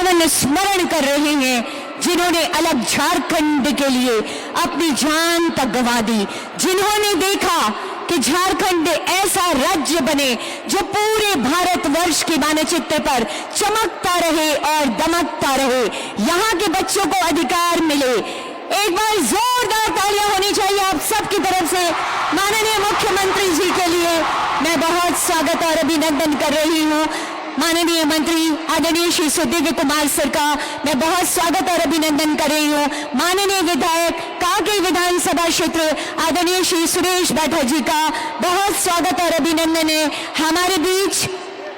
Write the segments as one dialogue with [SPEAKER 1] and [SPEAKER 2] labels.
[SPEAKER 1] पावन स्मरण कर रहे हैं, जिन्होंने अलग झारखंड के लिए अपनी जान तक गंवा दी, जिन्होंने देखा कि झारखंड ऐसा राज्य बने जो पूरे भारतवर्ष के मानचित्र पर चमकता रहे और दमकता रहे, यहाँ के बच्चों को अधिकार मिले। एक बार जोरदार तालियां होनी चाहिए आप सबकी तरफ से माननीय मुख्यमंत्री जी के लिए। मैं बहुत स्वागत और अभिनंदन कर रही हूँ माननीय मंत्री आदरणीय श्री सुदीव्य कुमार सर का मैं बहुत स्वागत और अभिनंदन कर रही हूँ। माननीय विधायक कांके विधानसभा क्षेत्र आदरणीय श्री सुरेश बैठा जी का बहुत स्वागत और अभिनंदन है। हमारे बीच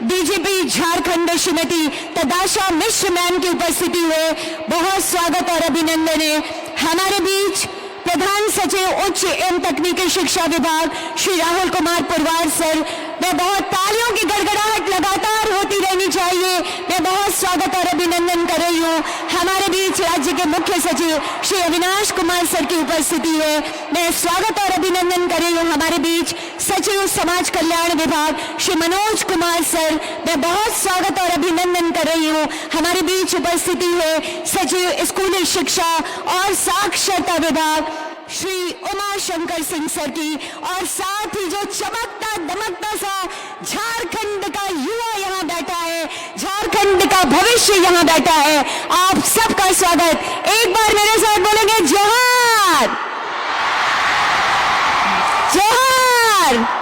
[SPEAKER 1] डीजीपी झारखंड श्रीमती तदाशा मिश्र मैम की उपस्थिति है, बहुत स्वागत और अभिनंदन है। हमारे बीच प्रधान सचिव उच्च एवं तकनीकी शिक्षा विभाग श्री राहुल कुमार पुरवार सर, मैं बहुत तालियों की गड़गड़ाहट लगातार होती रहनी चाहिए, मैं बहुत स्वागत और अभिनंदन कर रही हूँ। हमारे बीच राज्य के मुख्य सचिव श्री अविनाश कुमार सर की उपस्थिति है, मैं स्वागत और अभिनंदन कर रही हूँ। हमारे बीच सचिव समाज कल्याण विभाग श्री मनोज कुमार सर, मैं बहुत स्वागत और अभिनंदन कर रही हूँ। हमारे बीच उपस्थिति है सचिव स्कूली शिक्षा और साक्षरता विभाग श्री उमा शंकर सिंह सर की, और साथ ही जो चमकता दमकता सा झारखंड का युवा यहाँ बैठा है, झारखंड का भविष्य यहाँ बैठा है, आप सबका स्वागत। एक बार मेरे साथ बोलेंगे जोहार जोहार।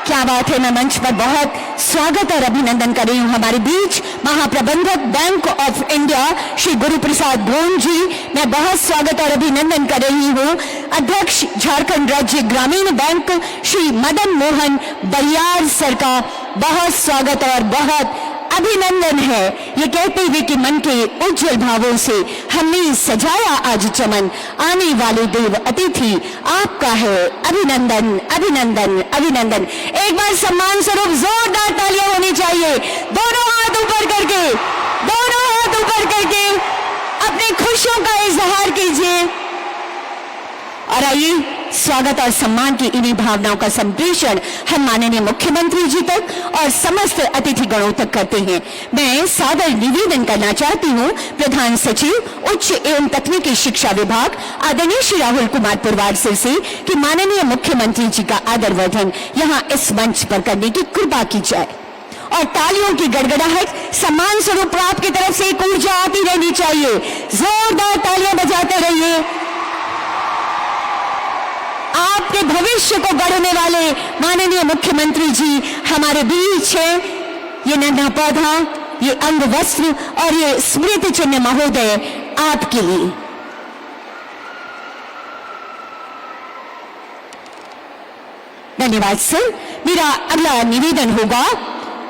[SPEAKER 1] क्या बात है, मैं मंच पर बहुत स्वागत और अभिनंदन कर रही हूँ। हमारे बीच महाप्रबंधक bank of India Shri Guru Prasad Gond जी, मैं बहुत स्वागत और अभिनंदन कर रही हूँ। अध्यक्ष झारखंड राज्य ग्रामीण बैंक श्री मदन मोहन बरियार सर का बहुत स्वागत और बहुत अभिनंदन है। ये कहते हुए कि मन के उज्जवल भावों से हमने सजाया आज चमन, आने वाले देव अतिथि आपका है अभिनंदन अभिनंदन अभिनंदन। एक बार सम्मान स्वरूप जोरदार तालियां होनी चाहिए, दोनों हाथ ऊपर करके, दोनों हाथ ऊपर करके अपनी खुशियों का इजहार कीजिए। और आइए स्वागत और सम्मान की इन्हीं भावनाओं का संप्रेषण हम माननीय मुख्यमंत्री जी तक और समस्त अतिथि गणों तक करते हैं। मैं सादर निवेदन करना चाहती हूँ प्रधान सचिव उच्च एवं तकनीकी शिक्षा विभाग आदरणीय श्री राहुल कुमार पुरवार सर से कि माननीय मुख्यमंत्री जी का आदरवर्धन यहाँ इस मंच पर करने की कृपा की जाए, और तालियों की गड़गड़ाहट सम्मान स्वरूप आपकी तरफ से एक ऊर्जा आती रहनी चाहिए। जोरदार तालियां बजाते रहिए। आपके भविष्य को गढ़ने वाले माननीय मुख्यमंत्री जी हमारे बीच है। ये नन्हा पौधा, ये अंग वस्त्र और ये स्मृति चिन्ह महोदय आपके लिए। धन्यवाद सर। मेरा अगला निवेदन होगा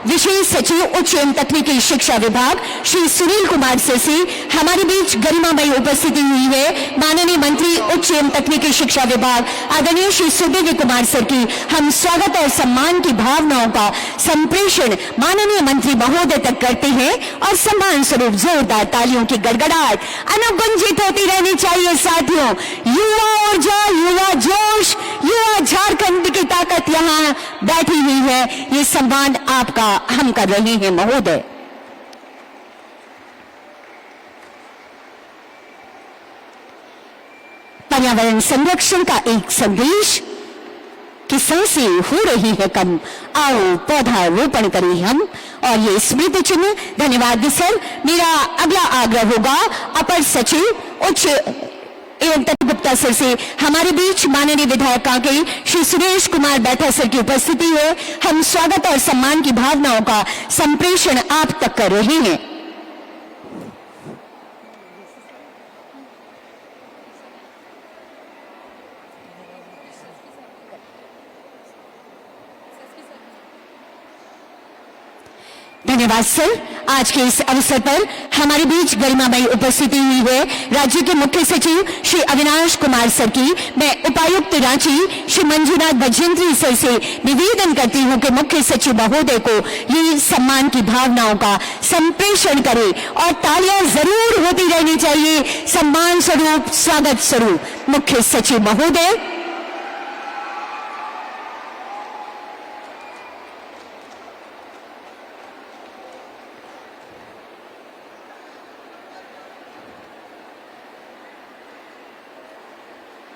[SPEAKER 1] विशेष सचिव उच्च एवं तकनीकी शिक्षा विभाग श्री सुनील कुमार सर से। हमारे बीच गरिमामयी उपस्थिति हुई है माननीय मंत्री उच्च एवं तकनीकी शिक्षा विभाग आदरणीय श्री सुदीव्य कुमार सर की। हम स्वागत और सम्मान की भावनाओं का संप्रेषण माननीय मंत्री महोदय तक करते हैं, और सम्मान स्वरूप जोरदार तालियों की गड़गड़ाहट अनुगुंजित होती रहनी चाहिए। साथियों, युवा ऊर्जा, युवा जोश, युवा झारखंड की ताकत यहाँ बैठी हुई है। ये सम्मान आपका हम कर रहे हैं महोदय। पर्यावरण संरक्षण का एक संदेश कि सांसें हो रही है कम, आओ पौधा रोपण करें हम, और ये स्मृति चिन्ह। धन्यवाद सर। मेरा अगला आग्रह होगा अपर सचिव उच्च एवं गुप्ता सर से। हमारे बीच माननीय विधायक कांके श्री सुरेश कुमार बैठा सर की उपस्थिति है। हम स्वागत और सम्मान की भावनाओं का संप्रेषण आप तक कर रहे हैं। धन्यवाद सर। आज के इस अवसर पर हमारे बीच गरिमामयी उपस्थिति हुई है राज्य के मुख्य सचिव श्री अविनाश कुमार सर की। मैं उपायुक्त रांची श्री मंजुनाथ भजंत्री सर से निवेदन करती हूं कि मुख्य सचिव महोदय को ये सम्मान की भावनाओं का संप्रेषण करें, और तालियां जरूर होती रहनी चाहिए सम्मान स्वरूप, स्वागत स्वरूप। मुख्य सचिव महोदय।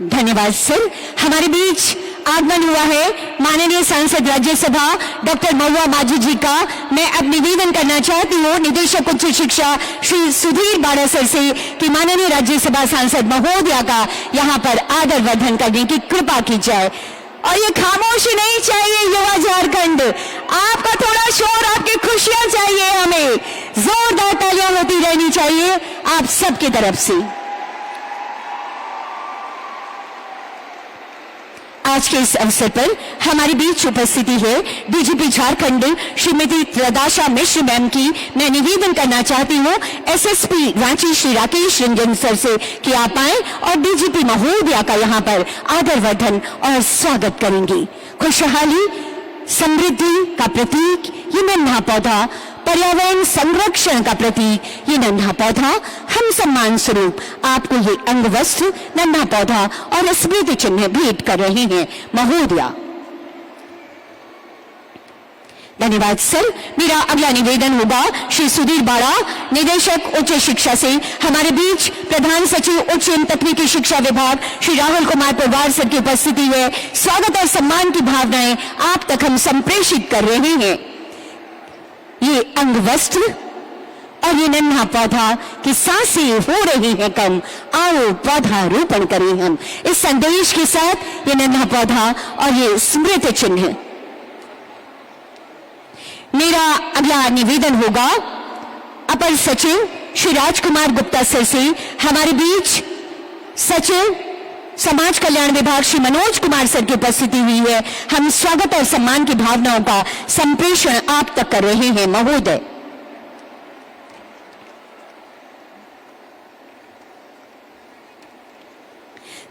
[SPEAKER 1] धन्यवाद सर। हमारे बीच आगमन हुआ है माननीय सांसद राज्यसभा डॉक्टर महुआ माझी जी का। मैं अब निवेदन करना चाहती हूँ निदेशक उच्च शिक्षा श्री सुधीर बाड़ा सर से कि माननीय राज्यसभा सांसद महोदया का यहाँ पर आदर वर्धन करने की कृपा की जाए। और ये खामोशी नहीं चाहिए युवा झारखंड, आपका थोड़ा शोर, आपकी खुशियां चाहिए, हमें जोरदार तालियां होती रहनी चाहिए आप सबकी तरफ से। आज के इस अवसर पर हमारे बीच उपस्थिति है डीजीपी झारखंड श्रीमती प्रदाशा मिश्र मैम की। मैं निवेदन करना चाहती हूँ एसएसपी रांची श्री राकेश रंजन सर से कि आप आए और डीजीपी महोदया का यहाँ पर आदर वर्धन और स्वागत करेंगी। खुशहाली समृद्धि का प्रतीक ये नन्हा पौधा, पर्यावरण संरक्षण का प्रतीक ये नन्हा पौधा, हम सम्मान स्वरूप आपको ये अंग वस्त्र, नन्हा पौधा और स्मृति चिन्ह भेंट कर रहे हैं महोदया। धन्यवाद सर। मेरा अगला निवेदन होगा श्री सुधीर बाड़ा निदेशक उच्च शिक्षा से। हमारे बीच प्रधान सचिव उच्च एवं तकनीकी शिक्षा विभाग श्री राहुल कुमार पवार सर की उपस्थिति है। स्वागत और सम्मान की भावनाएं आप तक हम संप्रेषित कर रहे हैं। ये अंग वस्त्र और ये नन्हा पौधा की सांसें हो रही हैं कम, आओ पौधा रोपण करें हम। इस संदेश के साथ ये नन्हा पौधा और ये स्मृति चिन्ह। मेरा अगला निवेदन होगा अपर सचिव श्री राजकुमार गुप्ता सर से। हमारे बीच सचिव समाज कल्याण विभाग श्री मनोज कुमार सर की उपस्थिति हुई है। हम स्वागत और सम्मान की भावनाओं का संप्रेषण आप तक कर रहे हैं महोदय।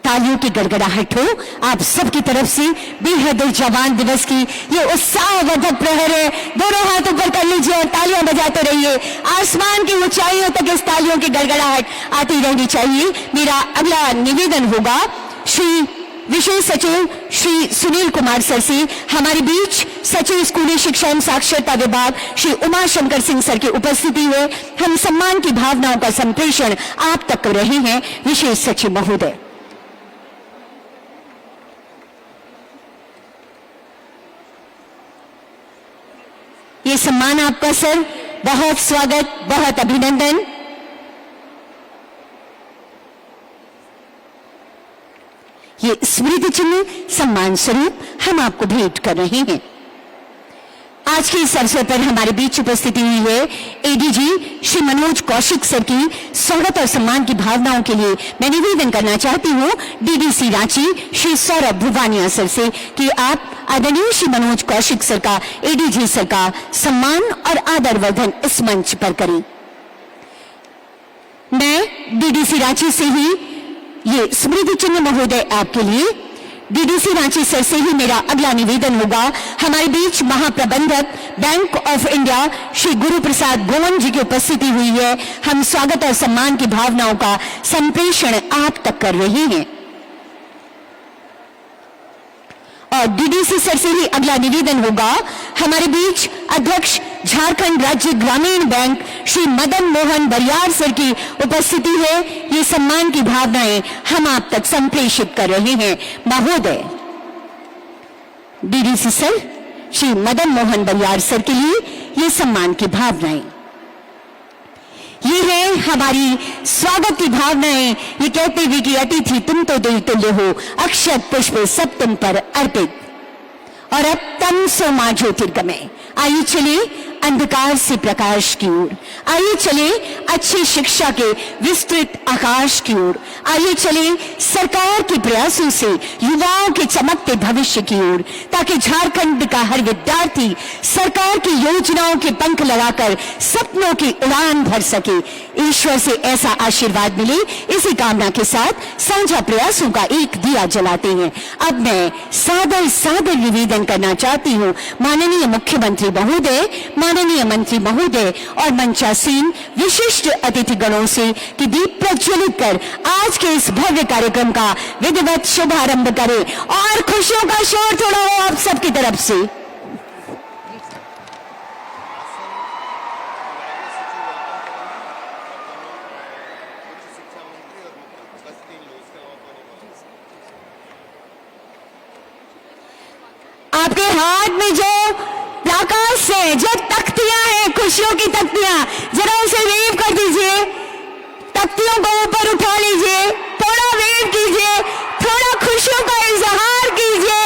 [SPEAKER 1] तालियों की गड़गड़ाहट हो आप सबकी तरफ से। बेहद जवान दिवस की ये उत्साहवर्धक प्रहर है। दोनों हाथ ऊपर कर लीजिए और तालियां बजाते रहिए। आसमान की ऊंचाइयों तक इस तालियों की गड़गड़ाहट आती रहनी चाहिए। मेरा अगला निवेदन होगा श्री विशेष सचिव श्री सुनील कुमार सर से। हमारे बीच सचिव स्कूली शिक्षा एवं साक्षरता विभाग श्री उमा शंकर सिंह सर की उपस्थिति है। हम सम्मान की भावनाओं का संप्रेषण आप तक कर रहे हैं विशेष सचिव महोदय। ये सम्मान आपका सर, बहुत स्वागत, बहुत अभिनंदन। ये स्मृति चिन्ह सम्मान स्वरूप हम आपको भेंट कर रहे हैं। आज के इस अवसर पर हमारे बीच उपस्थिति हुई है एडीजी श्री मनोज कौशिक सर की। स्वागत और सम्मान की भावनाओं के लिए मैं निवेदन करना चाहती हूँ डीडीसी रांची श्री सौरभ भुवानिया सर से कि आप आदरणीय श्री मनोज कौशिक सर का, एडीजी सर का सम्मान और आदर वर्धन इस मंच पर करें। मैं डीडीसी रांची से ही ये स्मृति चिन्ह महोदय आपके लिए। डीडीसी रांची सर से ही मेरा अगला निवेदन होगा। हमारे बीच महाप्रबंधक bank of India Shri Guru Prasad Goan जी की उपस्थिति हुई है। हम स्वागत और सम्मान की भावनाओं का संप्रेषण आप तक कर रहे हैं। और डीडीसी सर से ही अगला निवेदन होगा। हमारे बीच अध्यक्ष झारखंड राज्य ग्रामीण बैंक श्री मदन मोहन बरियार सर की उपस्थिति है। ये सम्मान की भावनाएं हम आप तक संप्रेषित कर रहे हैं महोदय। डीडीसी सर श्री मदन मोहन बरियार सर के लिए ये सम्मान की भावनाएं, ये है हमारी स्वागत की भावनाएं। ये कहते हुए कि अतिथि तुम तो दिल तुल्य हो, अक्षत पुष्प सब तुम पर अर्पित। और अब तम सो मां ज्योतिर्गमय। आइए चले अंधकार से प्रकाश की ओर, आइए चले अच्छी शिक्षा के विस्तृत आकाश की ओर, आइए चले सरकार के प्रयासों से युवाओं के चमकते भविष्य की ओर, ताकि झारखंड का हर विद्यार्थी सरकार की योजनाओं के पंख लगाकर सपनों की उड़ान भर सके। ईश्वर से ऐसा आशीर्वाद मिले, इसी कामना के साथ साझा प्रयासों का एक दिया जलाते हैं। अब मैं सादर सादर निवेदन करना चाहती हूँ माननीय मुख्यमंत्री महोदय, माननीय मंत्री महोदय और मंचासीन विशिष्ट अतिथि गणों से कि दीप प्रज्वलित कर आज के इस भव्य कार्यक्रम का विधिवत शुभारंभ करें। और खुशियों का शोर थोड़ा हो आप सबकी तरफ से। खुशियों की तख्तियां, जरा उसे वेव कर दीजिए, तख्तियों को ऊपर उठा लीजिए, थोड़ा वेव कीजिए, थोड़ा खुशियों का इजहार कीजिए,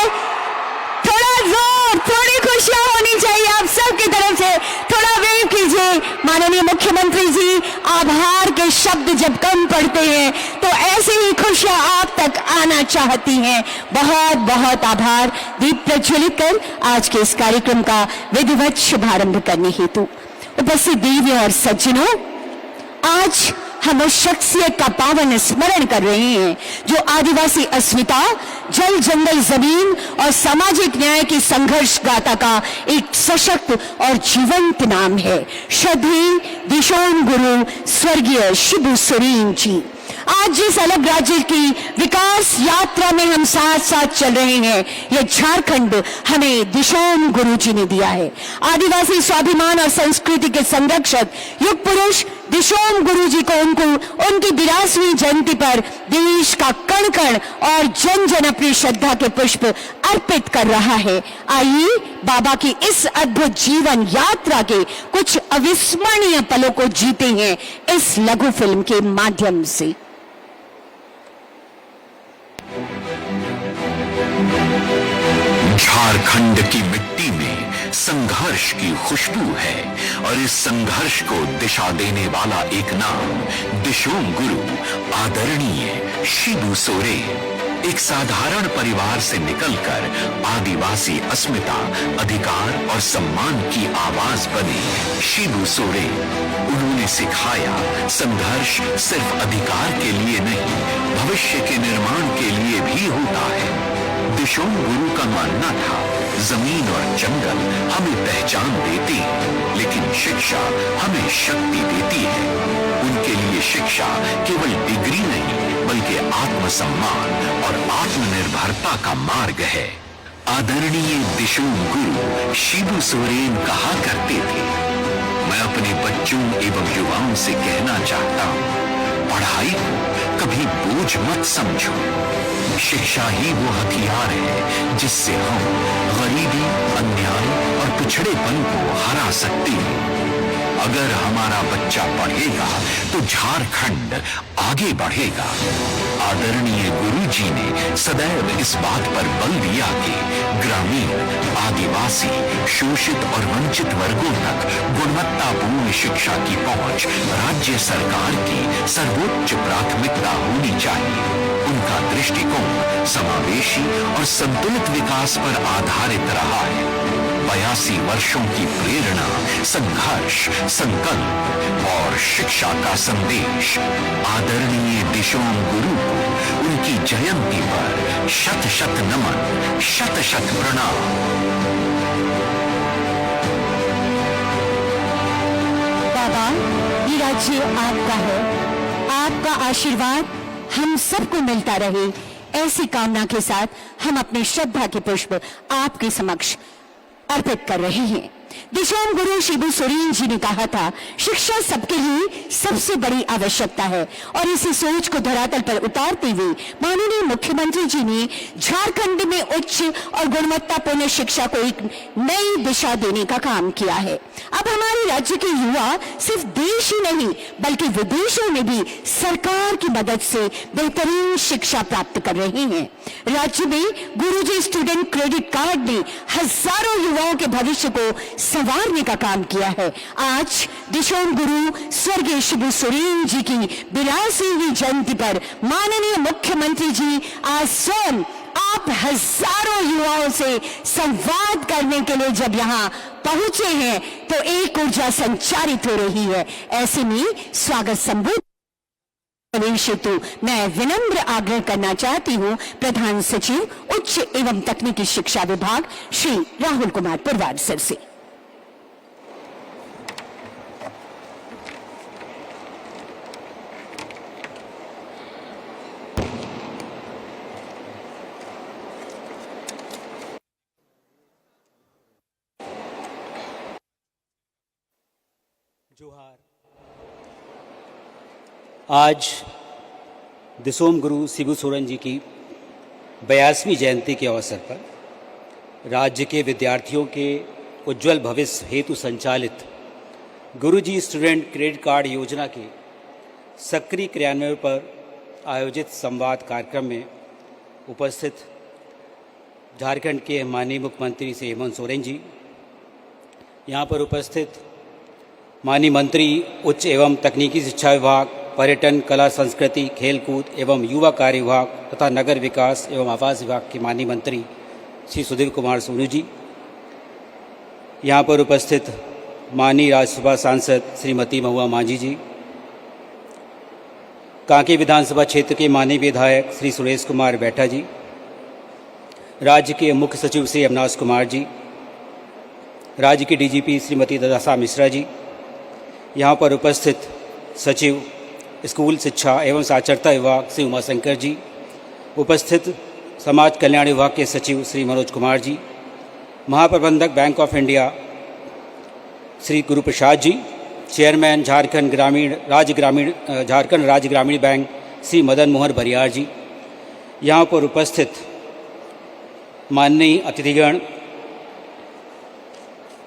[SPEAKER 1] थोड़ा जोर, थोड़ी खुशियां होनी चाहिए आप सबकी तरफ से, थोड़ा वेव कीजिए। माननीय मुख्यमंत्री जी, आभार के शब्द जब कम पड़ते हैं तो ऐसे ही खुशियां आप तक आना चाहती हैं। बहुत बहुत आभार। दीप प्रज्वलित कर आज के इस कार्यक्रम का विधिवत शुभारंभ करने हेतु उपस्थित देवियों और सज्जनों, आज हम उस शख्सियत का पावन स्मरण कर रहे हैं जो आदिवासी अस्मिता, जल जंगल जमीन और सामाजिक न्याय की संघर्ष गाथा का एक सशक्त और जीवंत नाम है। श्रद्धेय दिशोम गुरु स्वर्गीय शिबू सोरेन जी। आज जिस अलग राज्य की विकास यात्रा में हम साथ साथ चल रहे हैं, यह झारखंड हमें दिशोम गुरु जी ने दिया है। आदिवासी स्वाभिमान और संस्कृति के संरक्षक युग पुरुष दिशोम गुरु जी को उनकी 82वीं जयंती पर देश का कण कण और जन जन अपनी श्रद्धा के पुष्प अर्पित कर रहा है। आइए बाबा की इस अद्भुत जीवन यात्रा के कुछ अविस्मरणीय पलों को जीते हैं इस लघु फिल्म के माध्यम से।
[SPEAKER 2] झारखंड की मिट्टी में संघर्ष की खुशबू है और इस संघर्ष को दिशा देने वाला एक नाम दिशोम गुरु आदरणीय शिबू सोरेन। एक साधारण परिवार से निकलकर आदिवासी अस्मिता, अधिकार और सम्मान की आवाज बने शिबू सोरेन। उन्होंने सिखाया संघर्ष सिर्फ अधिकार के लिए नहीं, भविष्य के निर्माण के लिए भी होता है। दिशोम गुरु का मानना था जमीन और जंगल हमें पहचान देती है, लेकिन शिक्षा हमें शक्ति देती है। उनके लिए शिक्षा केवल डिग्री नहीं बल्कि आत्मसम्मान और आत्मनिर्भरता का मार्ग है। आदरणीय दिशोम गुरु शिबू सोरेन कहा करते थे, मैं अपने बच्चों एवं युवाओं से कहना चाहता हूँ, पढ़ाई को कभी बोझ मत समझो। शिक्षा ही वो हथियार है जिससे हम गरीबी, अन्याय और पिछड़ेपन को हरा सकते हैं। अगर हमारा बच्चा पढ़ेगा तो झारखंड आगे बढ़ेगा। आदरणीय गुरु जी ने सदैव इस बात पर बल दिया कि ग्रामीण, आदिवासी, शोषित और वंचित वर्गों तक गुणवत्तापूर्ण शिक्षा की पहुंच राज्य सरकार की सर्वोच्च प्राथमिकता होनी चाहिए। उनका दृष्टिकोण समावेशी और संतुलित विकास पर आधारित रहा है। 82 वर्षों की प्रेरणा, संघर्ष, संकल्प और शिक्षा का संदेश। आदरणीय दिशोम गुरु को उनकी जयंती पर शत शत नमन, शत शत प्रणाम।
[SPEAKER 1] बाबा, ये राज्य आपका है, आपका आशीर्वाद हम सबको मिलता रहे, ऐसी कामना के साथ हम अपनी श्रद्धा के पुष्प आपके समक्ष अर्पित कर रहे हैं। दिशोम गुरु शिबू सोरेन जी ने कहा था, शिक्षा सबके लिए सबसे बड़ी आवश्यकता है, और इसी सोच को धरातल पर उतारते हुए माननीय मुख्यमंत्री जी ने झारखंड में उच्च और गुणवत्तापूर्ण शिक्षा को एक नई दिशा देने का काम किया है। अब हमारे राज्य के युवा सिर्फ देश ही नहीं बल्कि विदेशों में भी सरकार की मदद से बेहतरीन शिक्षा प्राप्त कर रहे हैं। राज्य में गुरुजी स्टूडेंट क्रेडिट कार्ड ने हजारों युवाओं के भविष्य को संवारने का काम किया है। आज दिशोम गुरु स्वर्गीय शिबू सोरेन जी की 82वीं जयंती पर माननीय मुख्यमंत्री जी आज स्वयं आप हजारों युवाओं से संवाद करने के लिए जब यहाँ पहुंचे हैं तो एक ऊर्जा संचारित हो रही है। ऐसे में स्वागत संबोधन हेतु मैं विनम्र आग्रह करना चाहती हूँ प्रधान सचिव उच्च एवं तकनीकी शिक्षा विभाग श्री राहुल कुमार पुरवार सर से।
[SPEAKER 3] जोहार। आज दिशोम गुरु शिबू सोरेन जी की 82वीं जयंती के अवसर पर राज्य के विद्यार्थियों के उज्जवल भविष्य हेतु संचालित गुरुजी स्टूडेंट क्रेडिट कार्ड योजना के सक्रिय क्रियान्वयन पर आयोजित संवाद कार्यक्रम में उपस्थित झारखंड के माननीय मुख्यमंत्री श्री हेमंत सोरेन जी, यहाँ पर उपस्थित माननीय मंत्री उच्च एवं तकनीकी शिक्षा विभाग, पर्यटन, कला संस्कृति, खेलकूद एवं युवा कार्य विभाग तथा नगर विकास एवं आवास विभाग के माननीय मंत्री श्री सुधीर कुमार सोनू जी, यहाँ पर उपस्थित माननीय राज्यसभा सांसद श्रीमती महुआ मांझी जी, कांके विधानसभा क्षेत्र के माननीय विधायक श्री सुरेश कुमार बैठा जी, राज्य के मुख्य सचिव श्री अविनाश कुमार जी, राज्य की डीजीपी श्रीमती दशा मिश्रा जी, यहाँ पर उपस्थित सचिव स्कूल शिक्षा एवं साक्षरता विभाग श्री उमाशंकर जी, उपस्थित समाज कल्याण विभाग के सचिव श्री मनोज कुमार जी, महाप्रबंधक bank of India Shri Guru Prasad ji, chairman Jharkhand राज्य ग्रामीण बैंक श्री मदन मोहन बरियार जी, यहाँ पर उपस्थित माननीय अतिथिगण,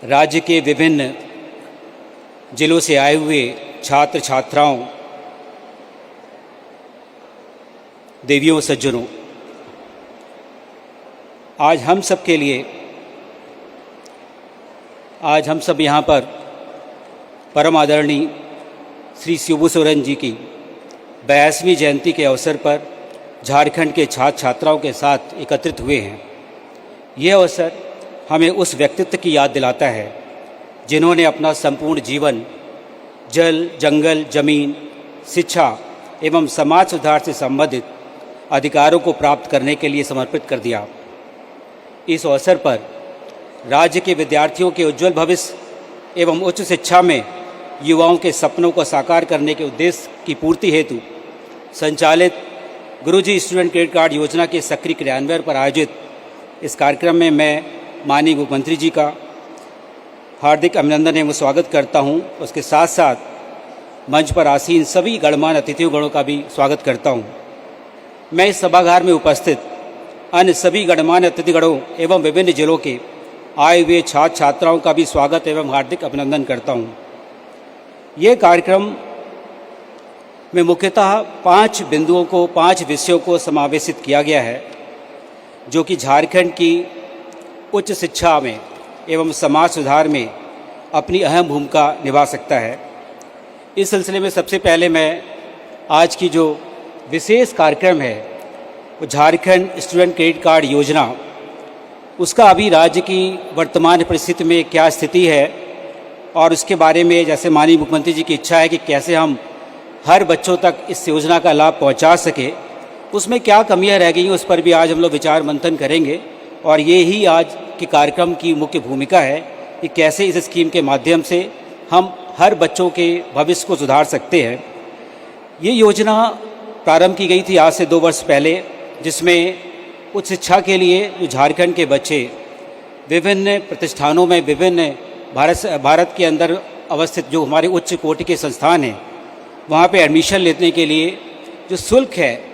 [SPEAKER 3] राज्य के विभिन्न जिलों से आए हुए छात्र छात्राओं, देवियों सज्जनों, आज हम सब यहाँ पर परम आदरणीय श्री शिबू सोरेन जी की 82वीं जयंती के अवसर पर झारखंड के छात्र छात्राओं के साथ एकत्रित हुए हैं। यह अवसर हमें उस व्यक्तित्व की याद दिलाता है जिन्होंने अपना संपूर्ण जीवन जल, जंगल, जमीन, शिक्षा एवं समाज सुधार से संबंधित अधिकारों को प्राप्त करने के लिए समर्पित कर दिया। इस अवसर पर राज्य के विद्यार्थियों के उज्जवल भविष्य एवं उच्च शिक्षा में युवाओं के सपनों को साकार करने के उद्देश्य की पूर्ति हेतु संचालित गुरुजी स्टूडेंट क्रेडिट कार्ड योजना के सक्रिय क्रियान्वयन पर आयोजित इस कार्यक्रम में मैं माननीय मुख्यमंत्री जी का हार्दिक अभिनंदन एवं स्वागत करता हूं। उसके साथ साथ मंच पर आसीन सभी गणमान्य अतिथिगणों का भी स्वागत करता हूं। मैं इस सभागार में उपस्थित अन्य सभी गणमान्य अतिथिगणों एवं विभिन्न जिलों के आए हुए छात्र छात्राओं का भी स्वागत एवं हार्दिक अभिनंदन करता हूं। ये कार्यक्रम में मुख्यतः 5 बिंदुओं को, 5 विषयों को समावेशित किया गया है जो कि झारखंड की उच्च शिक्षा में एवं समाज सुधार में अपनी अहम भूमिका निभा सकता है। इस सिलसिले में सबसे पहले मैं आज की जो विशेष कार्यक्रम है वो झारखंड स्टूडेंट क्रेडिट कार्ड योजना, उसका अभी राज्य की वर्तमान परिस्थिति में क्या स्थिति है और उसके बारे में, जैसे माननीय मुख्यमंत्री जी की इच्छा है कि कैसे हम हर बच्चों तक इस योजना का लाभ पहुंचा सके, उसमें क्या कमियां रह गई हैं उस पर भी आज हम लोग विचार मंथन करेंगे। और ये ही आज के कार्यक्रम की मुख्य भूमिका है कि कैसे इस स्कीम के माध्यम से हम हर बच्चों के भविष्य को सुधार सकते हैं। ये योजना प्रारंभ की गई थी आज से 2 वर्ष पहले, जिसमें उच्च शिक्षा के लिए जो झारखंड के बच्चे विभिन्न प्रतिष्ठानों में, विभिन्न भारत के अंदर अवस्थित जो हमारे उच्च कोटि के संस्थान हैं, वहाँ पे एडमिशन लेने के लिए जो शुल्क है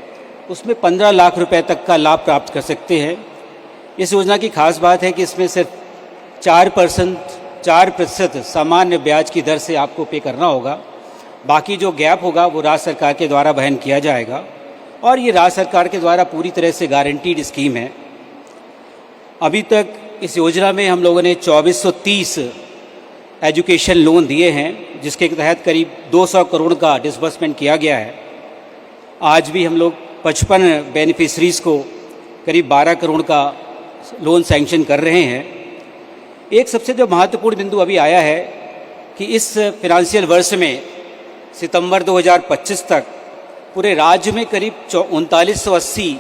[SPEAKER 3] उसमें 15 लाख रुपए तक का लाभ प्राप्त कर सकते हैं। इस योजना की खास बात है कि इसमें सिर्फ 4% सामान्य ब्याज की दर से आपको पे करना होगा। बाकी जो गैप होगा वो राज्य सरकार के द्वारा वहन किया जाएगा और ये राज्य सरकार के द्वारा पूरी तरह से गारंटीड स्कीम है। अभी तक इस योजना में हम लोगों ने 2430 एजुकेशन लोन दिए हैं, जिसके तहत करीब 200 करोड़ का डिसबर्समेंट किया गया है। आज भी हम लोग 55 बेनिफिशरीज़ को करीब 12 करोड़ का लोन सैंक्शन कर रहे हैं। एक सबसे जो महत्वपूर्ण बिंदु अभी आया है कि इस फिनांशियल वर्ष में सितंबर 2025 तक पूरे राज्य में करीब 3980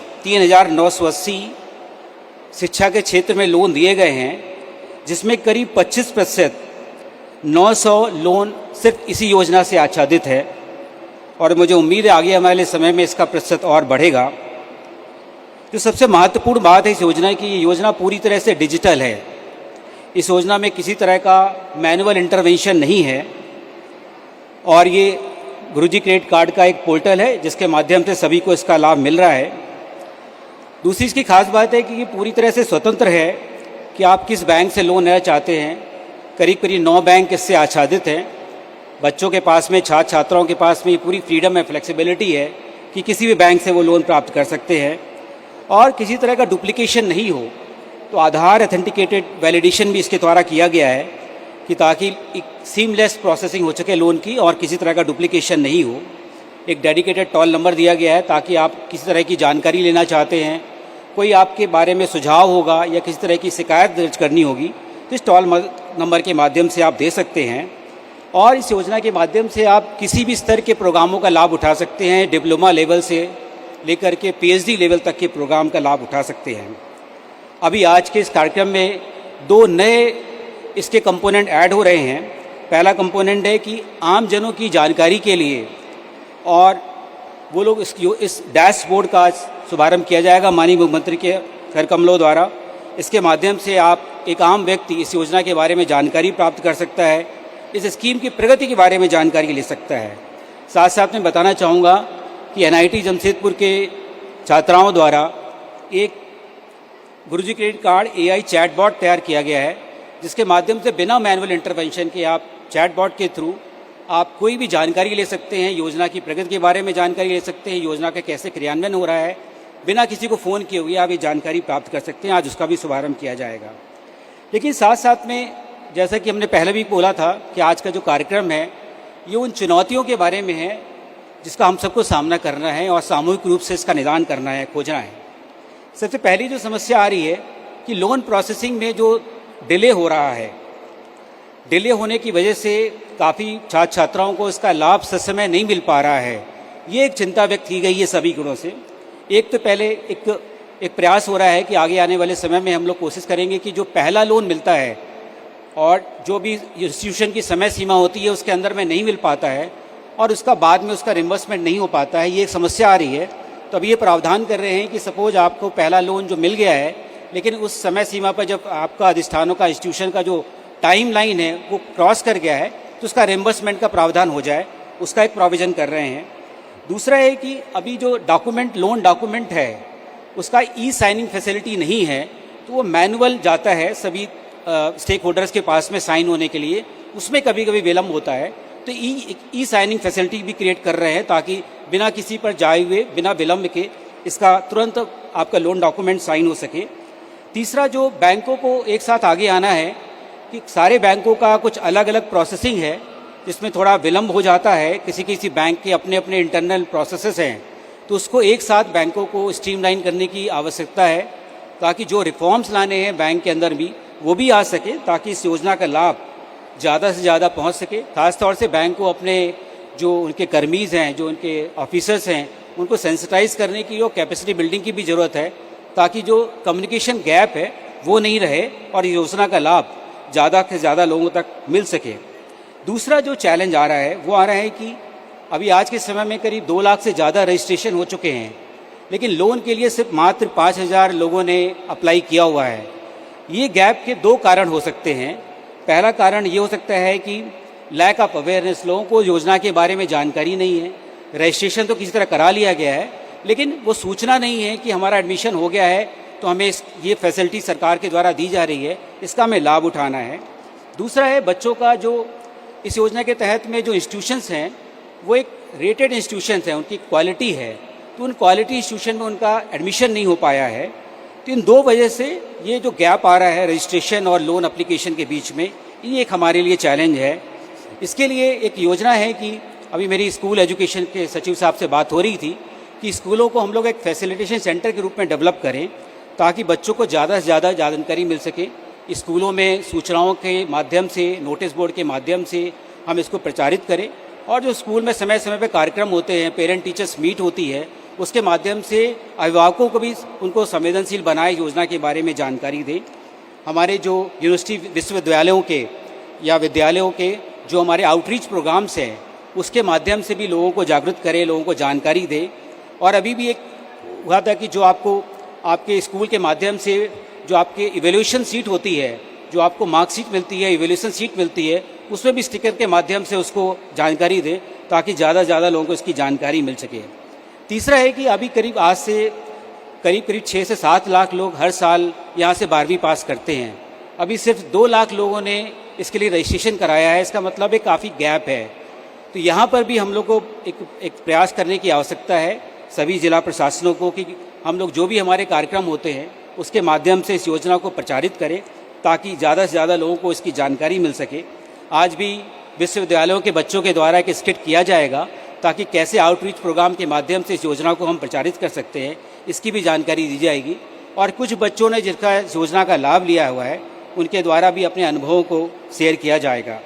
[SPEAKER 3] शिक्षा के क्षेत्र में लोन दिए गए हैं, जिसमें करीब 25% 900 लोन सिर्फ इसी योजना से आच्छादित है और मुझे उम्मीद है आगे हमारे समय में इसका प्रतिशत और बढ़ेगा। जो सबसे महत्वपूर्ण बात है इस योजना की, ये योजना पूरी तरह से डिजिटल है। इस योजना में किसी तरह का मैनुअल इंटरवेंशन नहीं है और ये गुरुजी क्रेडिट कार्ड का एक पोर्टल है जिसके माध्यम से सभी को इसका लाभ मिल रहा है। दूसरी इसकी खास बात है कि ये पूरी तरह से स्वतंत्र है कि आप किस बैंक से लोन लेना चाहते हैं। करीब 9 बैंक इससे आच्छादित हैं बच्चों के पास में, छात्र छात्राओं के पास में ये पूरी फ्रीडम है, फ्लेक्सिबिलिटी है कि किसी भी बैंक से वो लोन प्राप्त कर सकते हैं और किसी तरह का डुप्लीकेशन नहीं हो। तो आधार ऑथेंटिकेटेड वैलिडेशन भी इसके द्वारा किया गया है कि ताकि एक सीमलेस प्रोसेसिंग हो सके लोन की और किसी तरह का डुप्लीकेशन नहीं हो। एक डेडिकेटेड टोल नंबर दिया गया है ताकि आप किसी तरह की जानकारी लेना चाहते हैं, कोई आपके बारे में सुझाव होगा या किसी तरह की शिकायत दर्ज करनी होगी तो इस टोल नंबर के माध्यम से आप दे सकते हैं। और इस योजना के माध्यम से आप किसी भी स्तर के प्रोग्रामों का लाभ उठा सकते हैं, डिप्लोमा लेवल से लेकर के पीएचडी लेवल तक के प्रोग्राम का लाभ उठा सकते हैं। अभी आज के इस कार्यक्रम में 2 नए इसके कंपोनेंट ऐड हो रहे हैं। पहला कंपोनेंट है कि आम जनों की जानकारी के लिए और वो लोग इस डैशबोर्ड का शुभारंभ किया जाएगा माननीय मुख्यमंत्री के कर कमलों द्वारा। इसके माध्यम से आप एक आम व्यक्ति इस योजना के बारे में जानकारी प्राप्त कर सकता है, इस स्कीम की प्रगति के बारे में जानकारी ले सकता है। साथ साथ मैं बताना चाहूँगा कि एनआईटी जमशेदपुर के छात्राओं द्वारा एक गुरुजी क्रेडिट कार्ड एआई चैटबॉट तैयार किया गया है, जिसके माध्यम से बिना मैनुअल इंटरवेंशन के आप चैटबॉट के थ्रू आप कोई भी जानकारी ले सकते हैं, योजना की प्रगति के बारे में जानकारी ले सकते हैं, योजना का कैसे क्रियान्वयन हो रहा है, बिना किसी को फ़ोन किए हुए आप ये जानकारी प्राप्त कर सकते हैं। आज उसका भी शुभारंभ किया जाएगा। लेकिन साथ साथ में जैसा कि हमने पहले भी बोला था कि आज का जो कार्यक्रम है ये उन चुनौतियों के बारे में है जिसका हम सबको सामना करना है और सामूहिक रूप से इसका निदान करना है, खोजना है। सबसे पहली जो समस्या आ रही है कि लोन प्रोसेसिंग में जो डिले हो रहा है, डिले होने की वजह से काफ़ी छात्र छात्राओं को इसका लाभ ससमय नहीं मिल पा रहा है। ये एक चिंता व्यक्त की गई है सभी गुणों से। एक तो पहले एक प्रयास हो रहा है कि आगे आने वाले समय में हम लोग कोशिश करेंगे कि जो पहला लोन मिलता है और जो भी इंस्टीट्यूशन की समय सीमा होती है उसके अंदर में नहीं मिल पाता है और उसका बाद में उसका रिम्बर्समेंट नहीं हो पाता है, ये एक समस्या आ रही है। तो अब ये प्रावधान कर रहे हैं कि सपोज आपको पहला लोन जो मिल गया है लेकिन उस समय सीमा पर जब आपका अधिष्ठानों का इंस्टीट्यूशन का जो टाइम लाइन है वो क्रॉस कर गया है तो उसका रिम्बर्समेंट का प्रावधान हो जाए, उसका एक प्रोविज़न कर रहे हैं। दूसरा है कि अभी जो लोन डॉक्यूमेंट है उसका ई साइनिंग फैसिलिटी नहीं है, तो वो मैनुअल जाता है सभी स्टेक होल्डर्स के पास में साइन होने के लिए, उसमें कभी कभी विलम्ब होता है। तो ई साइनिंग फैसिलिटी भी क्रिएट कर रहे हैं ताकि बिना किसी पर जाए हुए, बिना विलम्ब के इसका तुरंत आपका लोन डॉक्यूमेंट साइन हो सके। तीसरा जो बैंकों को एक साथ आगे आना है कि सारे बैंकों का कुछ अलग अलग प्रोसेसिंग है जिसमें थोड़ा विलम्ब हो जाता है, किसी किसी बैंक के अपने अपने इंटरनल प्रोसेसेस हैं, तो उसको एक साथ बैंकों को स्ट्रीमलाइन करने की आवश्यकता है ताकि जो रिफॉर्म्स लाने हैं बैंक के अंदर भी वो भी आ सके, ताकि इस योजना का लाभ ज़्यादा से ज़्यादा पहुंच सके। खासतौर से बैंक को अपने जो उनके कर्मीज़ हैं, जो उनके ऑफिसर्स हैं, उनको सेंसिटाइज करने की और कैपेसिटी बिल्डिंग की भी ज़रूरत है ताकि जो कम्युनिकेशन गैप है वो नहीं रहे और योजना का लाभ ज़्यादा से ज़्यादा लोगों तक मिल सके। दूसरा जो चैलेंज आ रहा है वो आ रहा है कि अभी आज के समय में करीब 2 लाख से ज़्यादा रजिस्ट्रेशन हो चुके हैं, लेकिन लोन के लिए सिर्फ मात्र 5,000 लोगों ने अप्लाई किया हुआ है। ये गैप के 2 कारण हो सकते हैं। पहला कारण ये हो सकता है कि लैक ऑफ अवेयरनेस, लोगों को योजना के बारे में जानकारी नहीं है। रजिस्ट्रेशन तो किसी तरह करा लिया गया है लेकिन वो सूचना नहीं है कि हमारा एडमिशन हो गया है तो हमें ये फैसिलिटी सरकार के द्वारा दी जा रही है, इसका हमें लाभ उठाना है। दूसरा है बच्चों का जो इस योजना के तहत में जो इंस्टीट्यूशंस हैं वो एक रेटेड इंस्टीट्यूशंस हैं, उनकी क्वालिटी है, तो उन क्वालिटी इंस्टीट्यूशन में उनका एडमिशन नहीं हो पाया है। तो इन 2 वजह से ये जो गैप आ रहा है रजिस्ट्रेशन और लोन एप्लीकेशन के बीच में, ये एक हमारे लिए चैलेंज है। इसके लिए एक योजना है कि अभी मेरी स्कूल एजुकेशन के सचिव साहब से बात हो रही थी कि स्कूलों को हम लोग एक फैसिलिटेशन सेंटर के रूप में डेवलप करें ताकि बच्चों को ज़्यादा से ज़्यादा जानकारी मिल सके। स्कूलों में सूचनाओं के माध्यम से, नोटिस बोर्ड के माध्यम से हम इसको प्रचारित करें और जो स्कूल में समय समय पर कार्यक्रम होते हैं, पेरेंट टीचर्स मीट होती है, उसके माध्यम से अभिभावकों को भी उनको संवेदनशील बनाए योजना के बारे में जानकारी दें। हमारे जो यूनिवर्सिटी विश्वविद्यालयों के या विद्यालयों के जो हमारे आउटरीच प्रोग्राम्स हैं उसके माध्यम से भी लोगों को जागरूक करें, लोगों को जानकारी दें। और अभी भी एक हुआ था कि जो आपको आपके स्कूल के माध्यम से जो आपके इवैल्यूएशन सीट होती है, जो आपको मार्कशीट मिलती है, इवैल्यूएशन सीट मिलती है, उसमें भी स्टिकर के माध्यम से उसको जानकारी दें ताकि ज़्यादा से ज़्यादा लोगों को इसकी जानकारी मिल सके। तीसरा है कि अभी करीब आज से करीब 6 से 7 लाख लोग हर साल यहाँ से 12वीं पास करते हैं। अभी सिर्फ 2 लाख लोगों ने इसके लिए रजिस्ट्रेशन कराया है, इसका मतलब एक काफ़ी गैप है तो यहाँ पर भी हम लोग को एक प्रयास करने की आवश्यकता है सभी जिला प्रशासनों को कि हम लोग जो भी हमारे कार्यक्रम होते हैं उसके माध्यम से इस योजना को प्रचारित करें ताकि ज़्यादा से ज़्यादा लोगों को इसकी जानकारी मिल सके। आज भी विश्वविद्यालयों के बच्चों के द्वारा एक स्किट किया जाएगा ताकि कैसे आउटरीच प्रोग्राम के माध्यम से इस योजना को हम प्रचारित कर सकते हैं, इसकी भी जानकारी दी जाएगी। और कुछ बच्चों ने जिसका इस योजना का लाभ लिया हुआ है उनके द्वारा भी अपने अनुभवों को शेयर किया जाएगा।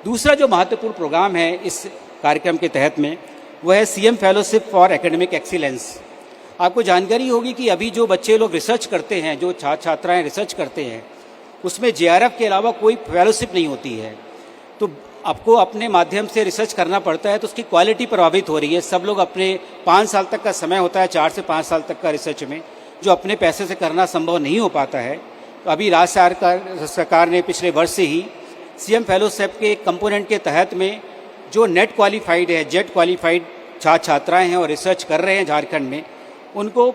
[SPEAKER 3] दूसरा जो महत्वपूर्ण प्रोग्राम है इस कार्यक्रम के तहत में वह है CM fellowship for academic excellence. आपको जानकारी होगी कि अभी जो बच्चे लोग रिसर्च करते हैं, जो छात्र छात्राएँ रिसर्च करते हैं, उसमें JRF के अलावा कोई फेलोशिप नहीं होती है। तो आपको अपने माध्यम से रिसर्च करना पड़ता है तो उसकी क्वालिटी प्रभावित हो रही है। सब लोग अपने 5 साल तक का समय होता है, 4 से 5 साल तक का रिसर्च में, जो अपने पैसे से करना संभव नहीं हो पाता है। तो अभी राज्य सरकार ने पिछले वर्ष से ही सीएम फेलोशिप के एक कंपोनेंट के तहत में जो नेट क्वालिफाइड है, जेट क्वालिफाइड छात्र छात्राएँ हैं और रिसर्च कर रहे हैं झारखंड में, उनको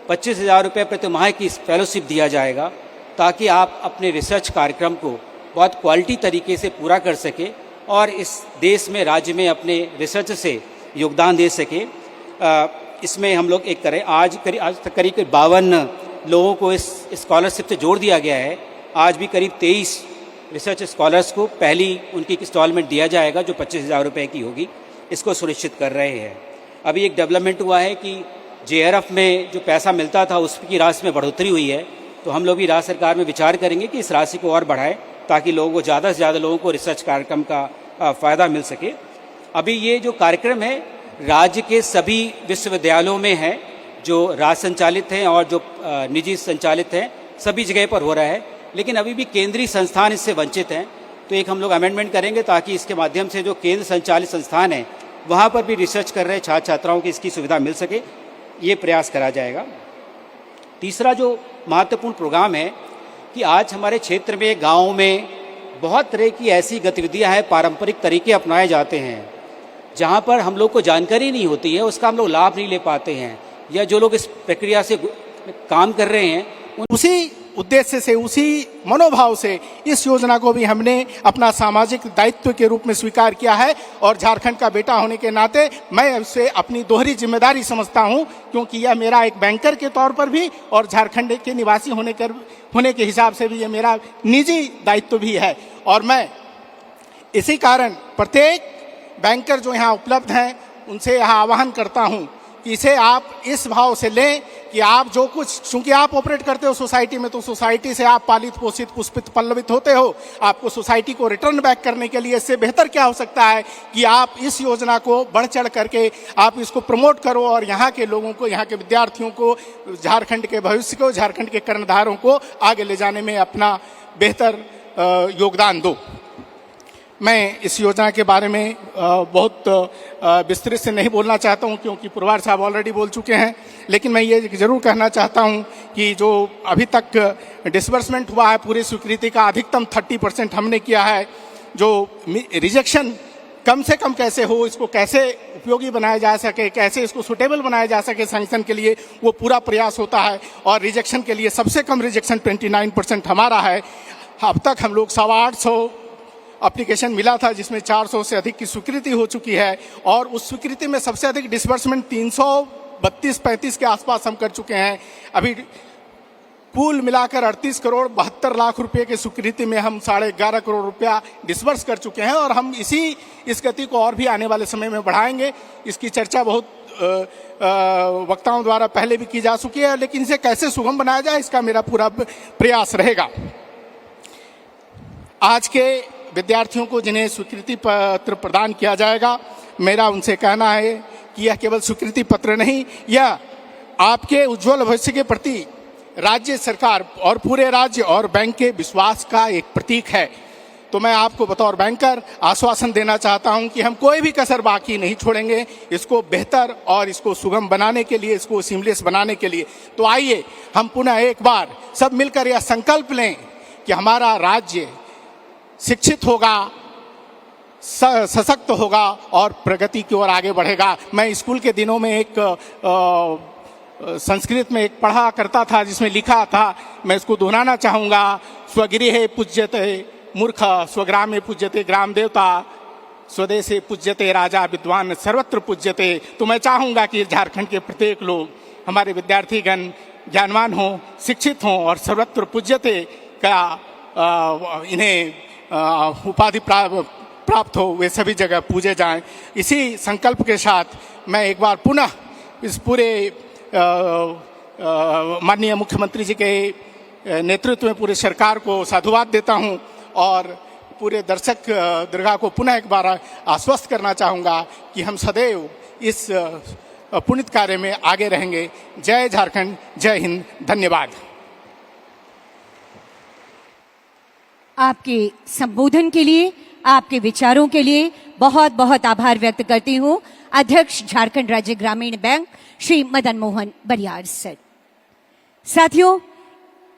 [SPEAKER 3] 25,000 रुपये प्रति माह की फेलोशिप दिया जाएगा ताकि आप अपने रिसर्च कार्यक्रम को बहुत क्वालिटी तरीके से पूरा कर सके और इस देश में, राज्य में अपने रिसर्च से योगदान दे सके। इसमें हम लोग एक करें, आज तक करीब 52 लोगों को इस स्कॉलरशिप से जोड़ दिया गया है। आज भी करीब 23 रिसर्च स्कॉलर्स को पहली उनकी इंस्टॉलमेंट दिया जाएगा जो 25,000 रुपये की होगी, इसको सुनिश्चित कर रहे हैं। अभी एक डेवलपमेंट हुआ है कि JRF में जो पैसा मिलता था उसकी राशि में बढ़ोतरी हुई है, तो हम लोग भी राज्य सरकार में विचार करेंगे कि इस राशि को और बढ़ाएं ताकि लोगों को ज़्यादा से ज़्यादा लोगों को रिसर्च कार्यक्रम का फ़ायदा मिल सके। अभी ये जो कार्यक्रम है राज्य के सभी विश्वविद्यालयों में है, जो राज्य संचालित हैं और जो निजी संचालित हैं, सभी जगह पर हो रहा है, लेकिन अभी भी केंद्रीय संस्थान इससे वंचित हैं। तो एक हम लोग अमेंडमेंट करेंगे ताकि इसके माध्यम से जो केंद्र संचालित संस्थान हैं वहाँ पर भी रिसर्च कर रहे छात्र छात्राओं की इसकी सुविधा मिल सके, ये प्रयास करा जाएगा। तीसरा जो महत्वपूर्ण प्रोग्राम है कि आज हमारे क्षेत्र में, गाँव में बहुत तरह की ऐसी गतिविधियां हैं, पारंपरिक तरीके अपनाए जाते हैं जहां पर हम लोग को जानकारी नहीं होती है, उसका हम लोग लाभ नहीं ले पाते हैं, या जो लोग इस प्रक्रिया से काम कर रहे हैं
[SPEAKER 4] उसी उद्देश्य से, उसी मनोभाव से इस योजना को भी हमने अपना सामाजिक दायित्व के रूप में स्वीकार किया है। और झारखंड का बेटा होने के नाते मैं इसे अपनी दोहरी जिम्मेदारी समझता हूं, क्योंकि यह मेरा एक बैंकर के तौर पर भी और झारखंड के निवासी होने के हिसाब से भी यह मेरा निजी दायित्व भी है। और मैं इसी कारण प्रत्येक बैंकर जो यहाँ उपलब्ध हैं उनसे यह आह्वान करता हूँ कि इसे आप इस भाव से लें कि आप जो कुछ, चूंकि आप ऑपरेट करते हो सोसाइटी में, तो सोसाइटी से आप पालित पोषित पुष्पित पल्लवित होते हो। आपको सोसाइटी को रिटर्न बैक करने के लिए इससे बेहतर क्या हो सकता है कि आप इस योजना को बढ़ चढ़ करके आप इसको प्रमोट करो और यहाँ के लोगों को, यहाँ के विद्यार्थियों को, झारखंड के भविष्य को, झारखंड के कर्णधारों को आगे ले जाने में अपना बेहतर योगदान दो। मैं इस योजना के बारे में बहुत विस्तृत से नहीं बोलना चाहता हूं क्योंकि पुरवार साहब ऑलरेडी बोल चुके हैं, लेकिन मैं ये जरूर कहना चाहता हूं कि जो अभी तक डिसबर्समेंट हुआ है पूरी स्वीकृति का, अधिकतम 30% हमने किया है। जो रिजेक्शन कम से कम कैसे हो, इसको कैसे उपयोगी बनाया जा सके, कैसे इसको सुटेबल बनाया जा सके सैंक्शन के लिए, वो पूरा प्रयास होता है। और रिजेक्शन के लिए सबसे कम रिजेक्शन 29% हमारा है। अब तक हम लोग 850 एप्लीकेशन मिला था जिसमें 400 से अधिक की स्वीकृति हो चुकी है और उस स्वीकृति में सबसे अधिक डिसबर्समेंट 332-35 के आसपास हम कर चुके हैं। अभी कुल मिलाकर 38 करोड़ 72 लाख रुपए की स्वीकृति में हम 11.5 करोड़ रुपया डिसबर्स कर चुके हैं और हम इस गति को और भी आने वाले समय में बढ़ाएंगे। इसकी चर्चा बहुत वक्ताओं द्वारा पहले भी की जा चुकी है, लेकिन इसे कैसे सुगम बनाया जाए इसका मेरा पूरा प्रयास रहेगा। आज के विद्यार्थियों को जिन्हें स्वीकृति पत्र प्रदान किया जाएगा, मेरा उनसे कहना है कि यह केवल स्वीकृति पत्र नहीं, यह आपके उज्जवल भविष्य के प्रति राज्य सरकार और पूरे राज्य और बैंक के विश्वास का एक प्रतीक है। तो मैं आपको बतौर बैंकर आश्वासन देना चाहता हूं कि हम कोई भी कसर बाकी नहीं छोड़ेंगे इसको बेहतर और इसको सुगम बनाने के लिए, इसको सीमलेस बनाने के लिए। तो आइए हम पुनः एक बार सब मिलकर यह संकल्प लें कि हमारा राज्य शिक्षित होगा, सशक्त होगा और प्रगति की ओर आगे बढ़ेगा। मैं स्कूल के दिनों में एक संस्कृत में एक पढ़ा करता था जिसमें लिखा था, मैं इसको दोहराना चाहूँगा, स्वगृहे पूज्यते मूर्ख, स्वग्रामे पूज्यते ग्राम देवता, स्वदेशे पूज्यते राजा विद्वान सर्वत्र पूज्यते। तो मैं चाहूँगा कि झारखंड के प्रत्येक लोग, हमारे विद्यार्थीगण ज्ञानवान हों, शिक्षित हों और सर्वत्र पूज्यते का इन्हें उपाधि प्राप्त हो, वे सभी जगह पूजे जाएं। इसी संकल्प के साथ मैं एक बार पुनः इस पूरे माननीय मुख्यमंत्री जी के नेतृत्व में पूरे सरकार को साधुवाद देता हूं और पूरे दर्शक दीर्घा को पुनः एक बार आश्वस्त करना चाहूँगा कि हम सदैव इस पुण्य कार्य में आगे रहेंगे। जय झारखंड, जय हिंद, धन्यवाद।
[SPEAKER 1] आपके संबोधन के लिए, आपके विचारों के लिए बहुत बहुत आभार व्यक्त करती हूँ अध्यक्ष झारखंड राज्य ग्रामीण बैंक श्री मदन मोहन बरियार सर। साथियों,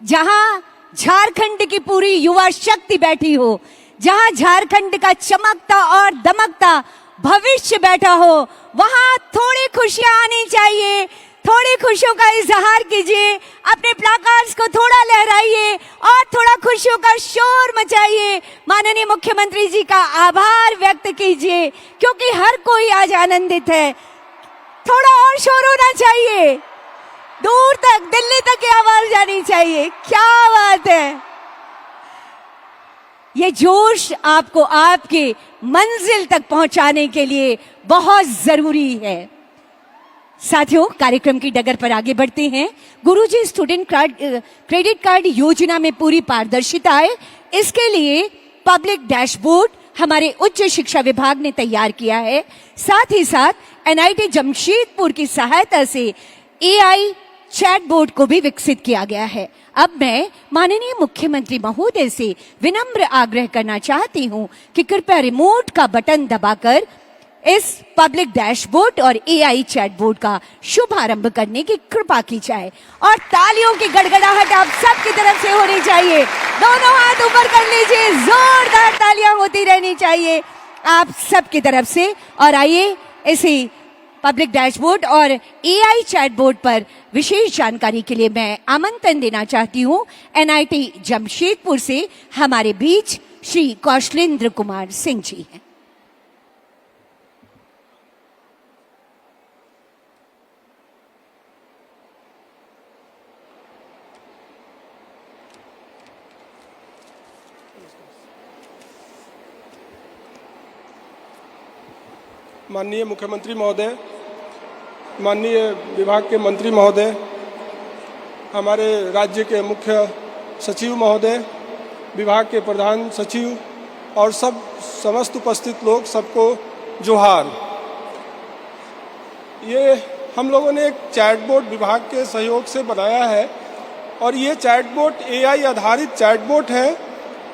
[SPEAKER 1] जहां झारखंड की पूरी युवा शक्ति बैठी हो, जहां झारखंड का चमकता और दमकता भविष्य बैठा हो, वहां थोड़ी खुशियां आनी चाहिए, थोड़ी खुशियों का इजहार कीजिए, अपने प्लाकार्ड्स को थोड़ा लहराइए और थोड़ा खुशियों का शोर मचाइए। माननीय मुख्यमंत्री जी का आभार व्यक्त कीजिए क्योंकि हर कोई आज आनंदित है। थोड़ा और शोर होना चाहिए, दूर तक, दिल्ली तक की आवाज जानी चाहिए। क्या बात है! ये जोश आपको आपके मंजिल तक पहुंचाने के लिए बहुत जरूरी है। साथियों, कार्यक्रम की डगर पर आगे बढ़ते हैं। गुरुजी स्टूडेंट क्रेडिट कार्ड योजना में पूरी पारदर्शिता आए, इसके लिए पब्लिक डैशबोर्ड हमारे उच्च शिक्षा विभाग ने तैयार किया है। साथ ही साथ एनआईटी जमशेदपुर की सहायता से एआई चैट बोर्ड को भी विकसित किया गया है। अब मैं माननीय मुख्यमंत्री महोदय से विनम्र आग्रह करना चाहती हूं कि कृपया रिमोट का बटन दबाकर इस पब्लिक डैशबोर्ड और एआई चैट बोर्ड का शुभारंभ करने की कृपा की जाए और तालियों की गड़गड़ाहट आप सबकी तरफ से होनी चाहिए। दोनों हाथ ऊपर कर लीजिए, जोरदार तालियां होती रहनी चाहिए आप सबकी तरफ से। और आइए, इसी पब्लिक डैशबोर्ड और एआई चैट बोर्ड पर विशेष जानकारी के लिए मैं आमंत्रण देना चाहती हूं एनआईटी जमशेदपुर से हमारे बीच श्री कौशलेंद्र कुमार सिंह जी हैं।
[SPEAKER 5] माननीय मुख्यमंत्री महोदय, माननीय विभाग के मंत्री महोदय, हमारे राज्य के मुख्य सचिव महोदय, विभाग के प्रधान सचिव और समस्त उपस्थित लोग, सबको जोहार। ये हम लोगों ने एक चैट बोर्ड विभाग के सहयोग से बनाया है और ये चैट बोर्ड एआई आधारित चैट बोर्ड है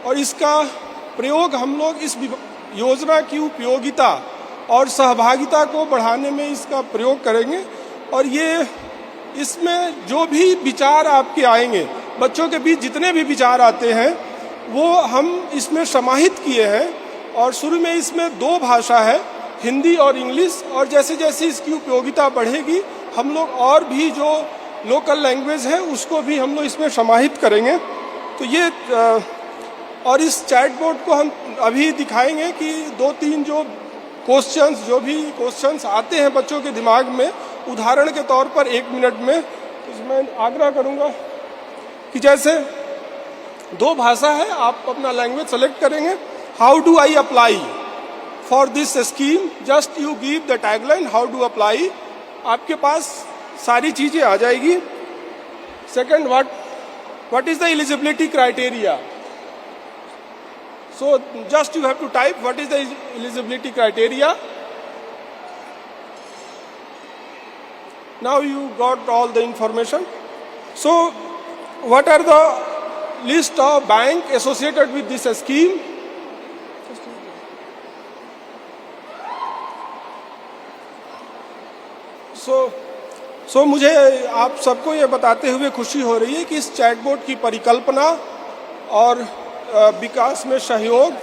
[SPEAKER 5] और इसका प्रयोग हम लोग इस योजना की उपयोगिता और सहभागिता को बढ़ाने में इसका प्रयोग करेंगे। और ये इसमें जो भी विचार आपके आएंगे, बच्चों के बीच जितने भी विचार आते हैं वो हम इसमें समाहित किए हैं। और शुरू में इसमें 2 भाषा है, हिंदी और इंग्लिश, और जैसे जैसे इसकी उपयोगिता बढ़ेगी हम लोग और भी जो लोकल लैंग्वेज है उसको भी हम लोग इसमें समाहित करेंगे। तो ये और इस चैट बोर्ड को हम अभी दिखाएंगे कि 2-3 जो भी क्वेश्चंस आते हैं बच्चों के दिमाग में, उदाहरण के तौर पर 1 मिनट में, तो मैं आग्रह करूंगा कि जैसे 2 भाषा है, आप अपना लैंग्वेज सेलेक्ट करेंगे। How do I apply for this scheme, just you give the tagline how do apply, आपके पास सारी चीजें आ जाएगी। Second, what is the eligibility criteria, so just you have to type what is the eligibility criteria. Now you got all the information. So what are the list of bank associated with this scheme? So मुझे आप सबको ये बताते हुए खुशी हो रही है कि इस चैट बोर्ड की परिकल्पना और विकास में सहयोग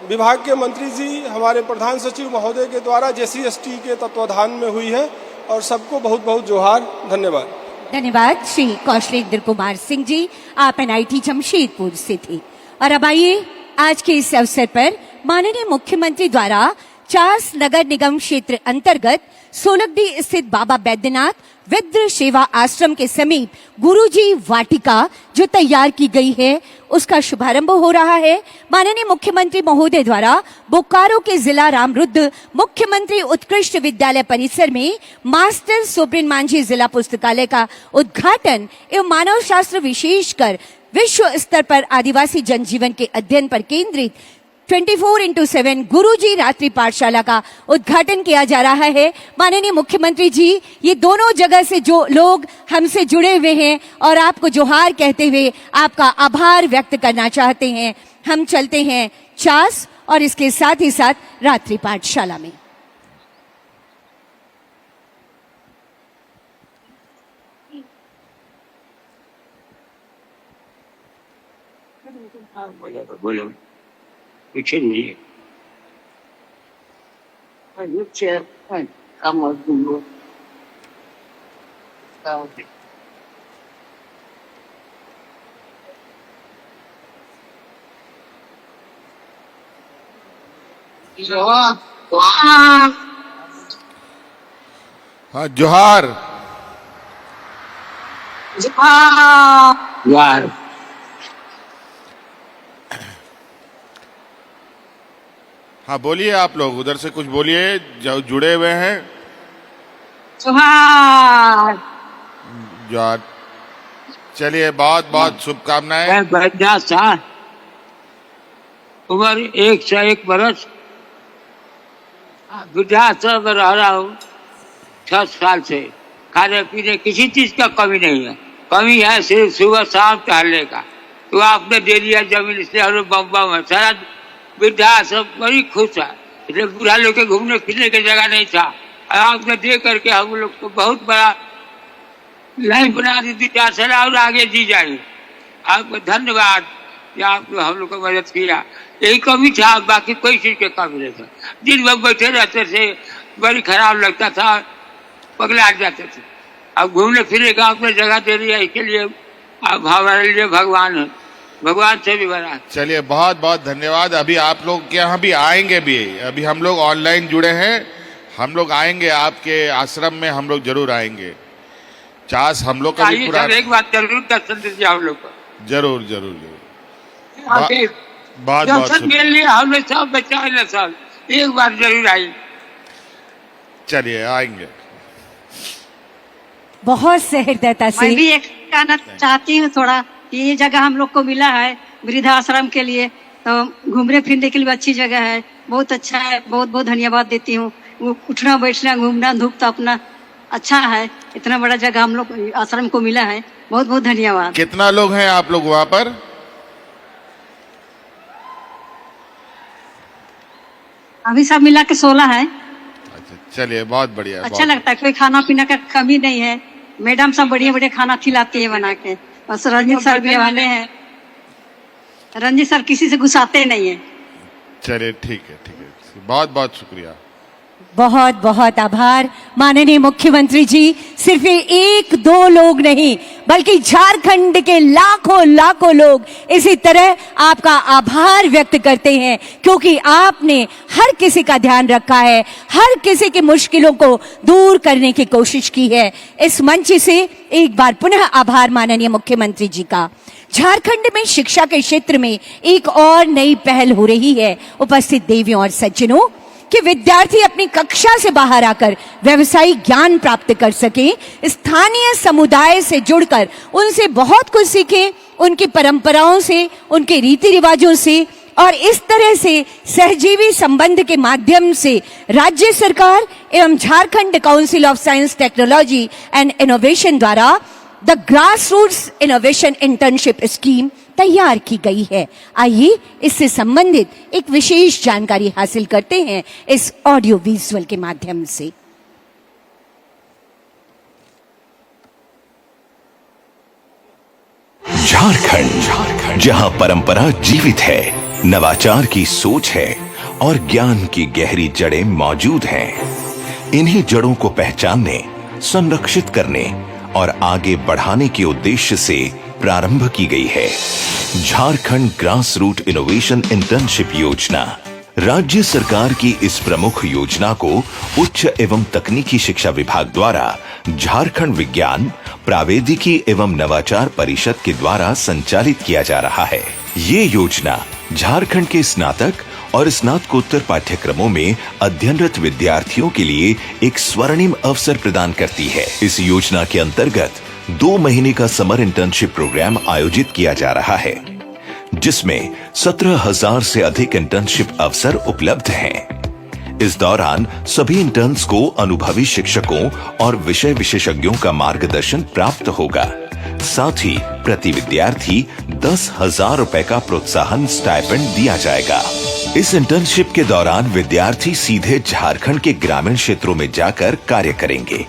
[SPEAKER 5] विभाग के मंत्री जी, हमारे प्रधान सचिव महोदय के द्वारा JCST के तत्वाधान में हुई है। और सबको बहुत बहुत जोहार, धन्यवाद।
[SPEAKER 1] धन्यवाद श्री कौशलेंद्र कुमार सिंह जी, आप एनआईटी जमशेदपुर से थे। और अब आइए, आज के इस अवसर पर माननीय मुख्यमंत्री द्वारा चास नगर निगम क्षेत्र अंतर्गत सोलगडी स्थित बाबा बैद्यनाथ विद्र सेवा आश्रम के समीप गुरुजी वाटिका जो तैयार की गई है उसका शुभारंभ हो रहा है। माननीय मुख्यमंत्री महोदय द्वारा बोकारो के जिला रामरुद्र मुख्यमंत्री उत्कृष्ट विद्यालय परिसर में मास्टर सुब्रन मांझी जिला पुस्तकालय का उद्घाटन एवं मानव शास्त्र विशेषकर विश्व स्तर पर आदिवासी जनजीवन के अध्ययन पर केंद्रित 24x7 गुरुजी रात्रि पाठशाला का उद्घाटन किया जा रहा है। माननीय मुख्यमंत्री जी, ये दोनों जगह से जो लोग हमसे जुड़े हुए हैं और आपको जोहार कहते हुए आपका आभार व्यक्त करना चाहते हैं, हम चलते हैं चास और इसके साथ ही साथ रात्रि पाठशाला में।
[SPEAKER 6] बोलो पीछे नहीं
[SPEAKER 7] हाँ जोहार
[SPEAKER 6] यार
[SPEAKER 7] हाँ बोलिए, आप लोग उधर से कुछ बोलिए जो जुड़े हुए हैं। जोहार। चलिए, बहुत बहुत शुभकामनाएं।
[SPEAKER 6] मैं बैद्यनाथ शाह, उम्र 101 बरस, वृद्धाश्रम में रह रहा हूँ 6 साल से। खाने पीने किसी चीज का कमी नहीं है। कमी है सिर्फ सुबह शाम टहलने का। तो आपने दे दिया जमीन, इसलिए हम लोग बम्बा में सारा वृद्धाश्रम बड़ी खुश है। इसलिए बूढ़ा लोग के घूमने फिरने की जगह नहीं था। आपने दे करके हम लोग को बहुत बड़ा लाइन बना दी वृद्धाश्रम और आगे जी जाए। आपको धन्यवाद कि आपने हम लोग को मदद किया। यही कमी था, बाकी कोई चीज की कमी नहीं था। दिन भर बैठे रहते थे, बड़ी खराब लगता था, पगला जाते थे। अब घूमने फिरने का आपने जगह दे दिया, इसके लिए आप हमारे लिए भगवान है, भगवान से भी बड़ा।
[SPEAKER 7] चलिए, बहुत बहुत धन्यवाद। अभी आप लोग के यहाँ भी आएंगे भी, अभी हम लोग ऑनलाइन जुड़े हैं, हम लोग आएंगे आपके आश्रम में, हम लोग जरूर आएंगे। चास हम लोग का भी पूरा
[SPEAKER 6] एक बात जरूर दर्शन दीजिए हम लोग को।
[SPEAKER 7] जरूर जरूर जरूर।
[SPEAKER 6] बहुत बहुत हमने सब बच्चा सब एक बार जरूर आई।
[SPEAKER 7] चलिए, आएंगे।
[SPEAKER 1] बहुत सहृदयता से
[SPEAKER 8] मैं भी एक कहना चाहती हूँ थोड़ा कि ये जगह हम लोग को मिला है वृद्धाश्रम के लिए, तो घूमने फिरने के लिए अच्छी जगह है, बहुत अच्छा है। बहुत बहुत धन्यवाद देती हूँ। उठना बैठना घूमना धूप तो अपना अच्छा है। इतना बड़ा जगह हम लोग आश्रम को मिला है, बहुत बहुत धन्यवाद।
[SPEAKER 7] कितना लोग हैं आप लोग वहाँ पर?
[SPEAKER 8] अभी सब मिला के 16 है।
[SPEAKER 7] अच्छा, चलिए, बहुत बढ़िया।
[SPEAKER 8] अच्छा लगता है, कोई खाना पीना का कमी नहीं है। मैडम सब बढ़िया बढ़िया खाना खिलाती है बना के। बस रंजीत सर भी वाले हैं, रंजीत सर किसी से घुसाते नहीं है।
[SPEAKER 7] चलिए, ठीक है ठीक है, बहुत बहुत शुक्रिया।
[SPEAKER 1] बहुत बहुत आभार माननीय मुख्यमंत्री जी। सिर्फ ये 1-2 लोग नहीं बल्कि झारखंड के लाखों लाखों लोग इसी तरह आपका आभार व्यक्त करते हैं, क्योंकि आपने हर किसी का ध्यान रखा है, हर किसी की मुश्किलों को दूर करने की कोशिश की है। इस मंच से एक बार पुनः आभार माननीय मुख्यमंत्री जी का। झारखंड में शिक्षा के क्षेत्र में एक और नई पहल हो रही है। उपस्थित देवियों और सज्जनों, कि विद्यार्थी अपनी कक्षा से बाहर आकर व्यवसायिक ज्ञान प्राप्त कर सकें, स्थानीय समुदाय से जुड़कर उनसे बहुत कुछ सीखें, उनकी परंपराओं से, उनके रीति रिवाजों से, और इस तरह से सहजीवी संबंध के माध्यम से राज्य सरकार एवं Jharkhand council of science technology and innovation द्वारा the grass roots innovation internship scheme तैयार की गई है। आइए इससे संबंधित एक विशेष जानकारी हासिल करते हैं इस ऑडियो विजुअल के माध्यम से।
[SPEAKER 2] झारखंड, जहां परंपरा जीवित है, नवाचार की सोच है और ज्ञान की गहरी जड़ें मौजूद हैं। इन्हीं जड़ों को पहचानने, संरक्षित करने और आगे बढ़ाने के उद्देश्य से प्रारंभ की गई है Jharkhand grass root innovation internship योजना।
[SPEAKER 9] राज्य सरकार की इस प्रमुख योजना को उच्च एवं तकनीकी शिक्षा विभाग द्वारा झारखंड विज्ञान प्रावैधिकी एवं नवाचार परिषद के द्वारा संचालित किया जा रहा है। ये योजना झारखंड के स्नातक और स्नातकोत्तर पाठ्यक्रमों में अध्ययनरत विद्यार्थियों के लिए एक स्वर्णिम अवसर प्रदान करती है। इस योजना के अंतर्गत 2 महीने का समर इंटर्नशिप प्रोग्राम आयोजित किया जा रहा है, जिसमें 17,000 से अधिक इंटर्नशिप अवसर उपलब्ध हैं। इस दौरान सभी इंटर्न्स को अनुभवी शिक्षकों और विषय विशेषज्ञों का मार्गदर्शन प्राप्त होगा। साथ ही प्रति विद्यार्थी 10,000 रुपए का प्रोत्साहन स्टाइपेंड दिया जाएगा। इस इंटर्नशिप के दौरान विद्यार्थी सीधे झारखंड के ग्रामीण क्षेत्रों में जाकर कार्य करेंगे।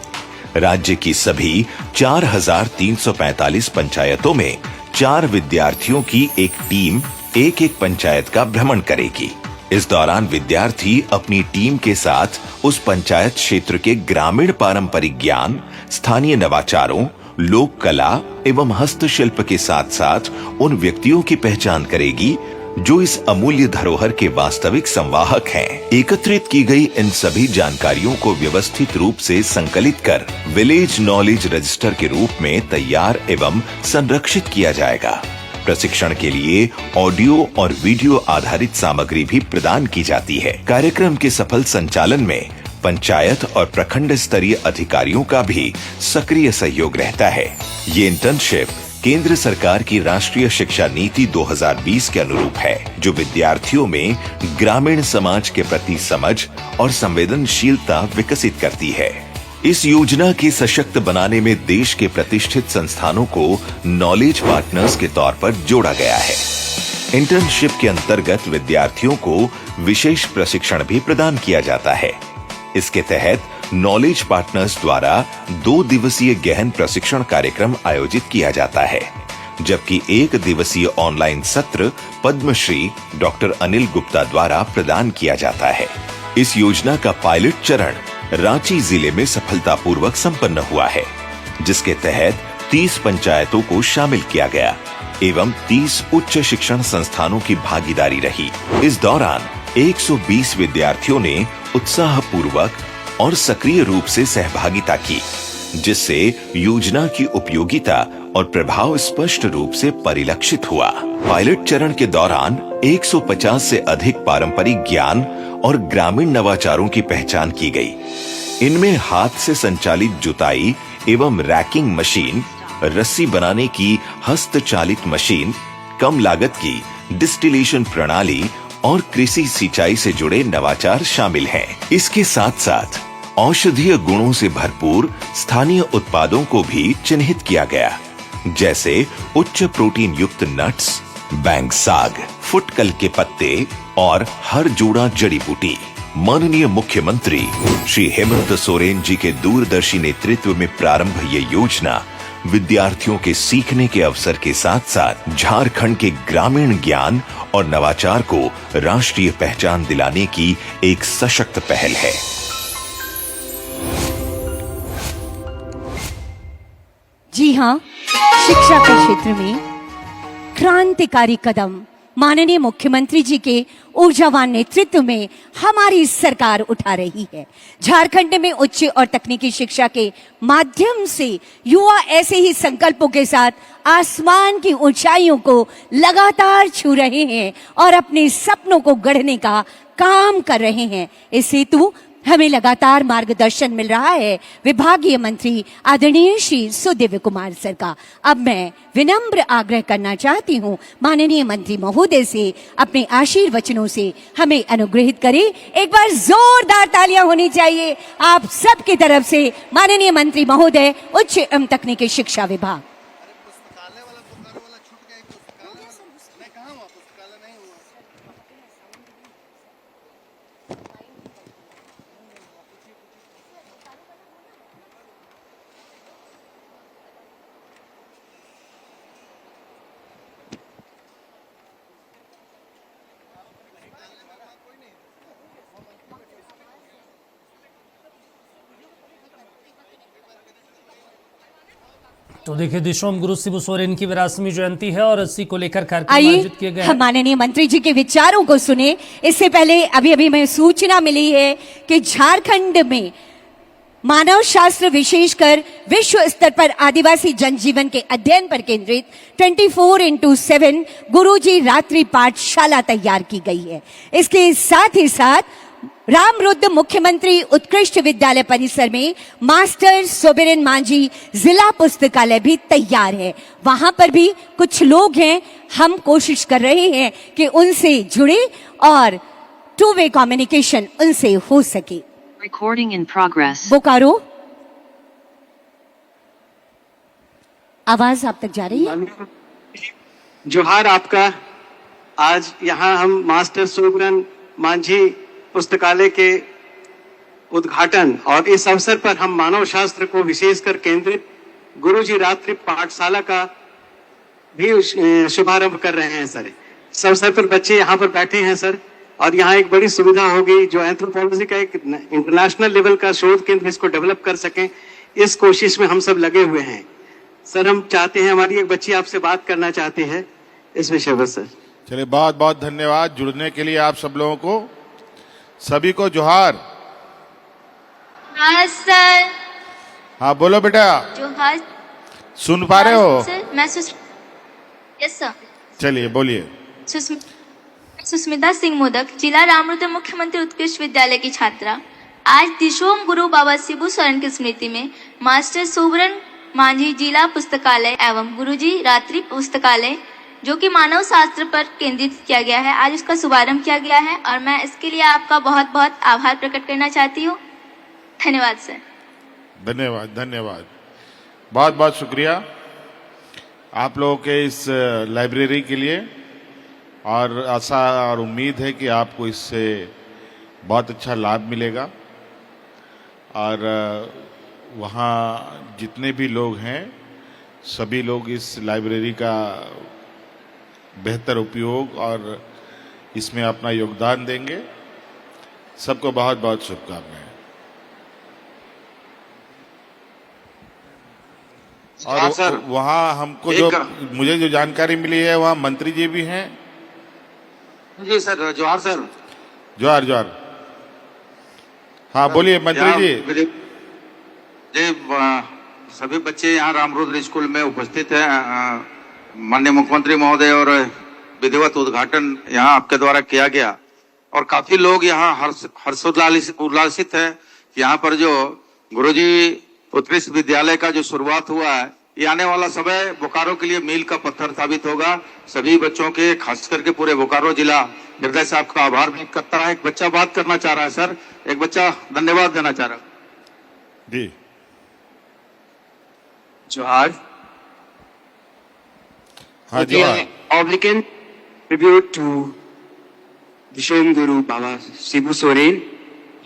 [SPEAKER 9] राज्य की सभी 4,345 पंचायतों में 4 विद्यार्थियों की एक टीम एक पंचायत का भ्रमण करेगी। इस दौरान विद्यार्थी अपनी टीम के साथ उस पंचायत क्षेत्र के ग्रामीण पारंपरिक ज्ञान, स्थानीय नवाचारों, लोक कला एवं हस्तशिल्प के साथ साथ उन व्यक्तियों की पहचान करेगी जो इस अमूल्य धरोहर के वास्तविक संवाहक हैं। एकत्रित की गई इन सभी जानकारियों को व्यवस्थित रूप से संकलित कर विलेज नॉलेज रजिस्टर के रूप में तैयार एवं संरक्षित किया जाएगा। प्रशिक्षण के लिए ऑडियो और वीडियो आधारित सामग्री भी प्रदान की जाती है। कार्यक्रम के सफल संचालन में पंचायत और प्रखंड स्तरीय अधिकारियों का भी सक्रिय सहयोग रहता है। ये इंटर्नशिप केंद्र सरकार की राष्ट्रीय शिक्षा नीति 2020 के अनुरूप है, जो विद्यार्थियों में ग्रामीण समाज के प्रति समझ और संवेदनशीलता विकसित करती है। इस योजना के सशक्त बनाने में देश के प्रतिष्ठित संस्थानों को नॉलेज पार्टनर्स के तौर पर जोड़ा गया है। इंटर्नशिप के अंतर्गत विद्यार्थियों को विशेष प्रशिक्षण भी प्रदान किया जाता है। इसके तहत नॉलेज पार्टनर्स द्वारा 2 दिवसीय गहन प्रशिक्षण कार्यक्रम आयोजित किया जाता है, जबकि 1 दिवसीय ऑनलाइन सत्र पद्मश्री डॉक्टर अनिल गुप्ता द्वारा प्रदान किया जाता है। इस योजना का पायलट चरण रांची जिले में सफलतापूर्वक संपन्न हुआ है, जिसके तहत 30 पंचायतों को शामिल किया गया एवं 30 उच्च शिक्षण संस्थानों की भागीदारी रही। इस दौरान 120 विद्यार्थियों ने उत्साहपूर्वक और सक्रिय रूप से सहभागिता की, जिससे योजना की उपयोगिता और प्रभाव स्पष्ट रूप से परिलक्षित हुआ। पायलट चरण के दौरान 150 से अधिक पारंपरिक ज्ञान और ग्रामीण नवाचारों की पहचान की गई। इनमें हाथ से संचालित जुताई एवं रैकिंग मशीन, रस्सी बनाने की हस्तचालित मशीन, कम लागत की डिस्टिलेशन प्रणाली और कृषि सिंचाई से जुड़े नवाचार शामिल हैं। इसके साथ साथ औषधीय गुणों से भरपूर स्थानीय उत्पादों को भी चिन्हित किया गया, जैसे उच्च प्रोटीन युक्त नट्स, बैंग साग, फुटकल के पत्ते और हर जोड़ा जड़ी बूटी। माननीय मुख्यमंत्री श्री हेमंत सोरेन जी के दूरदर्शी नेतृत्व में प्रारंभ ये योजना विद्यार्थियों के सीखने के अवसर के साथ साथ झारखंड के ग्रामीण ज्ञान और नवाचार को राष्ट्रीय पहचान दिलाने की एक सशक्त पहल है।
[SPEAKER 1] जी हाँ, शिक्षा के क्षेत्र में क्रांतिकारी कदम माननीय मुख्यमंत्री जी के ऊर्जावान नेतृत्व में हमारी सरकार उठा रही है। झारखंड में उच्च और तकनीकी शिक्षा के माध्यम से युवा ऐसे ही संकल्पों के साथ आसमान की ऊंचाइयों को लगातार छू रहे हैं और अपने सपनों को गढ़ने का काम कर रहे हैं। इस हेतु हमें लगातार मार्गदर्शन मिल रहा है विभागीय मंत्री आदरणीय श्री सुदेव कुमार सर का। अब मैं विनम्र आग्रह करना चाहती हूं माननीय मंत्री महोदय से अपने आशीर्वचनों से हमें अनुग्रहित करें। एक बार जोरदार तालियां होनी चाहिए आप सबकी तरफ से माननीय मंत्री महोदय उच्च एवं तकनीकी शिक्षा विभाग।
[SPEAKER 10] तो देखिए दिशोम गुरु शिबू सोरेन की 82वीं जयंती है और इसी को लेकर कार्यक्रम
[SPEAKER 1] आइए
[SPEAKER 10] आयोजित किए गए
[SPEAKER 1] हम माननीय मंत्री जी के विचारों को सुने। इससे पहले अभी अभी हमें सूचना मिली है कि झारखंड में मानव शास्त्र विशेषकर विश्व स्तर पर आदिवासी जनजीवन के अध्ययन पर केंद्रित 24x7 गुरुजी रात्रि पाठशाला तैयार की गई है। इसके साथ ही साथ रामरुद्र मुख्यमंत्री उत्कृष्ट विद्यालय परिसर में मास्टर सोबेरन मांझी जिला पुस्तकालय भी तैयार है। वहां पर भी कुछ लोग हैं, हम कोशिश कर रहे हैं कि उनसे जुड़े और 2-वे कम्युनिकेशन उनसे हो सके।
[SPEAKER 11] Recording in progress.
[SPEAKER 1] बोकारो, आवाज आप तक जा रही है?
[SPEAKER 12] जोहार आपका। आज यहाँ हम मास्टर सोबरन मांझी पुस्तकालय के उद्घाटन और इस अवसर पर हम मानव शास्त्र को विशेषकर केंद्रित गुरुजी रात्रि पाठशाला का भी शुभारंभ कर रहे हैं सर। इस अवसर पर बच्चे यहाँ पर बैठे हैं सर, और यहाँ एक बड़ी सुविधा होगी जो एंथ्रोपोलॉजी का एक इंटरनेशनल लेवल का शोध केंद्र इसको डेवलप कर सकें, इस कोशिश में हम सब लगे हुए हैं सर। हम चाहते हैं, हमारी एक बच्ची आपसे बात करना चाहती है इस विषय पर सर।
[SPEAKER 7] चलिए, बहुत बहुत धन्यवाद जुड़ने के लिए आप सब लोगों को। सभी को जोहार।
[SPEAKER 13] हाँ सर।
[SPEAKER 7] हाँ बोलो बेटा।
[SPEAKER 13] जोहार।
[SPEAKER 7] सुन पा रहे हो?
[SPEAKER 13] सर मैं यस सर।
[SPEAKER 7] चलिए बोलिए।
[SPEAKER 13] सुस्मिता सिंह मोदक, जिला रामरुद्र मुख्यमंत्री उत्कृष्ट विद्यालय की छात्रा। आज दिशोम गुरु बाबा शिबू सोरेन की स्मृति में मास्टर सोबरन मांझी जिला पुस्तकालय एवं गुरुजी रात्रि पुस्तकालय जो कि मानव शास्त्र पर केंद्रित किया गया है, आज उसका शुभारंभ किया गया है और मैं इसके लिए आपका बहुत बहुत आभार प्रकट करना चाहती हूँ। धन्यवाद सर।
[SPEAKER 7] धन्यवाद धन्यवाद, बहुत बहुत शुक्रिया आप लोगों के इस लाइब्रेरी के लिए, और आशा और उम्मीद है कि आपको इससे बहुत अच्छा लाभ मिलेगा। और वहाँ जितने भी लोग हैं सभी लोग इस लाइब्रेरी का बेहतर उपयोग और इसमें अपना योगदान देंगे। सबको बहुत बहुत शुभकामनाएं। और
[SPEAKER 12] सर,
[SPEAKER 7] वहाँ हमको जो मुझे जो जानकारी मिली है वहाँ मंत्री जी भी हैं।
[SPEAKER 12] जी सर, जोहार सर।
[SPEAKER 7] जोहार जोहार। हाँ बोलिए मंत्री जी।
[SPEAKER 12] जी, सभी बच्चे यहाँ रामरुद्र स्कूल में उपस्थित हैं। माननीय मुख्यमंत्री महोदय और विधिवत उद्घाटन यहाँ आपके द्वारा किया गया और काफी लोग यहाँ हर्षोल्लासित है कि यहाँ पर जो गुरुजी उत्कृष्ट विद्यालय का जो शुरुआत हुआ है, ये आने वाला समय बोकारो के लिए मील का पत्थर साबित होगा। सभी बच्चों के, खास करके पूरे बोकारो जिला हृदय से आपका आभार व्यक्त करता है। एक बच्चा बात करना चाह रहा है सर, एक बच्चा धन्यवाद देना चाह रहा है
[SPEAKER 7] जी।
[SPEAKER 12] जोहार।
[SPEAKER 7] हाँ जोहार।
[SPEAKER 12] Obligate tribute to Dishom Guru Baba Shibu Soren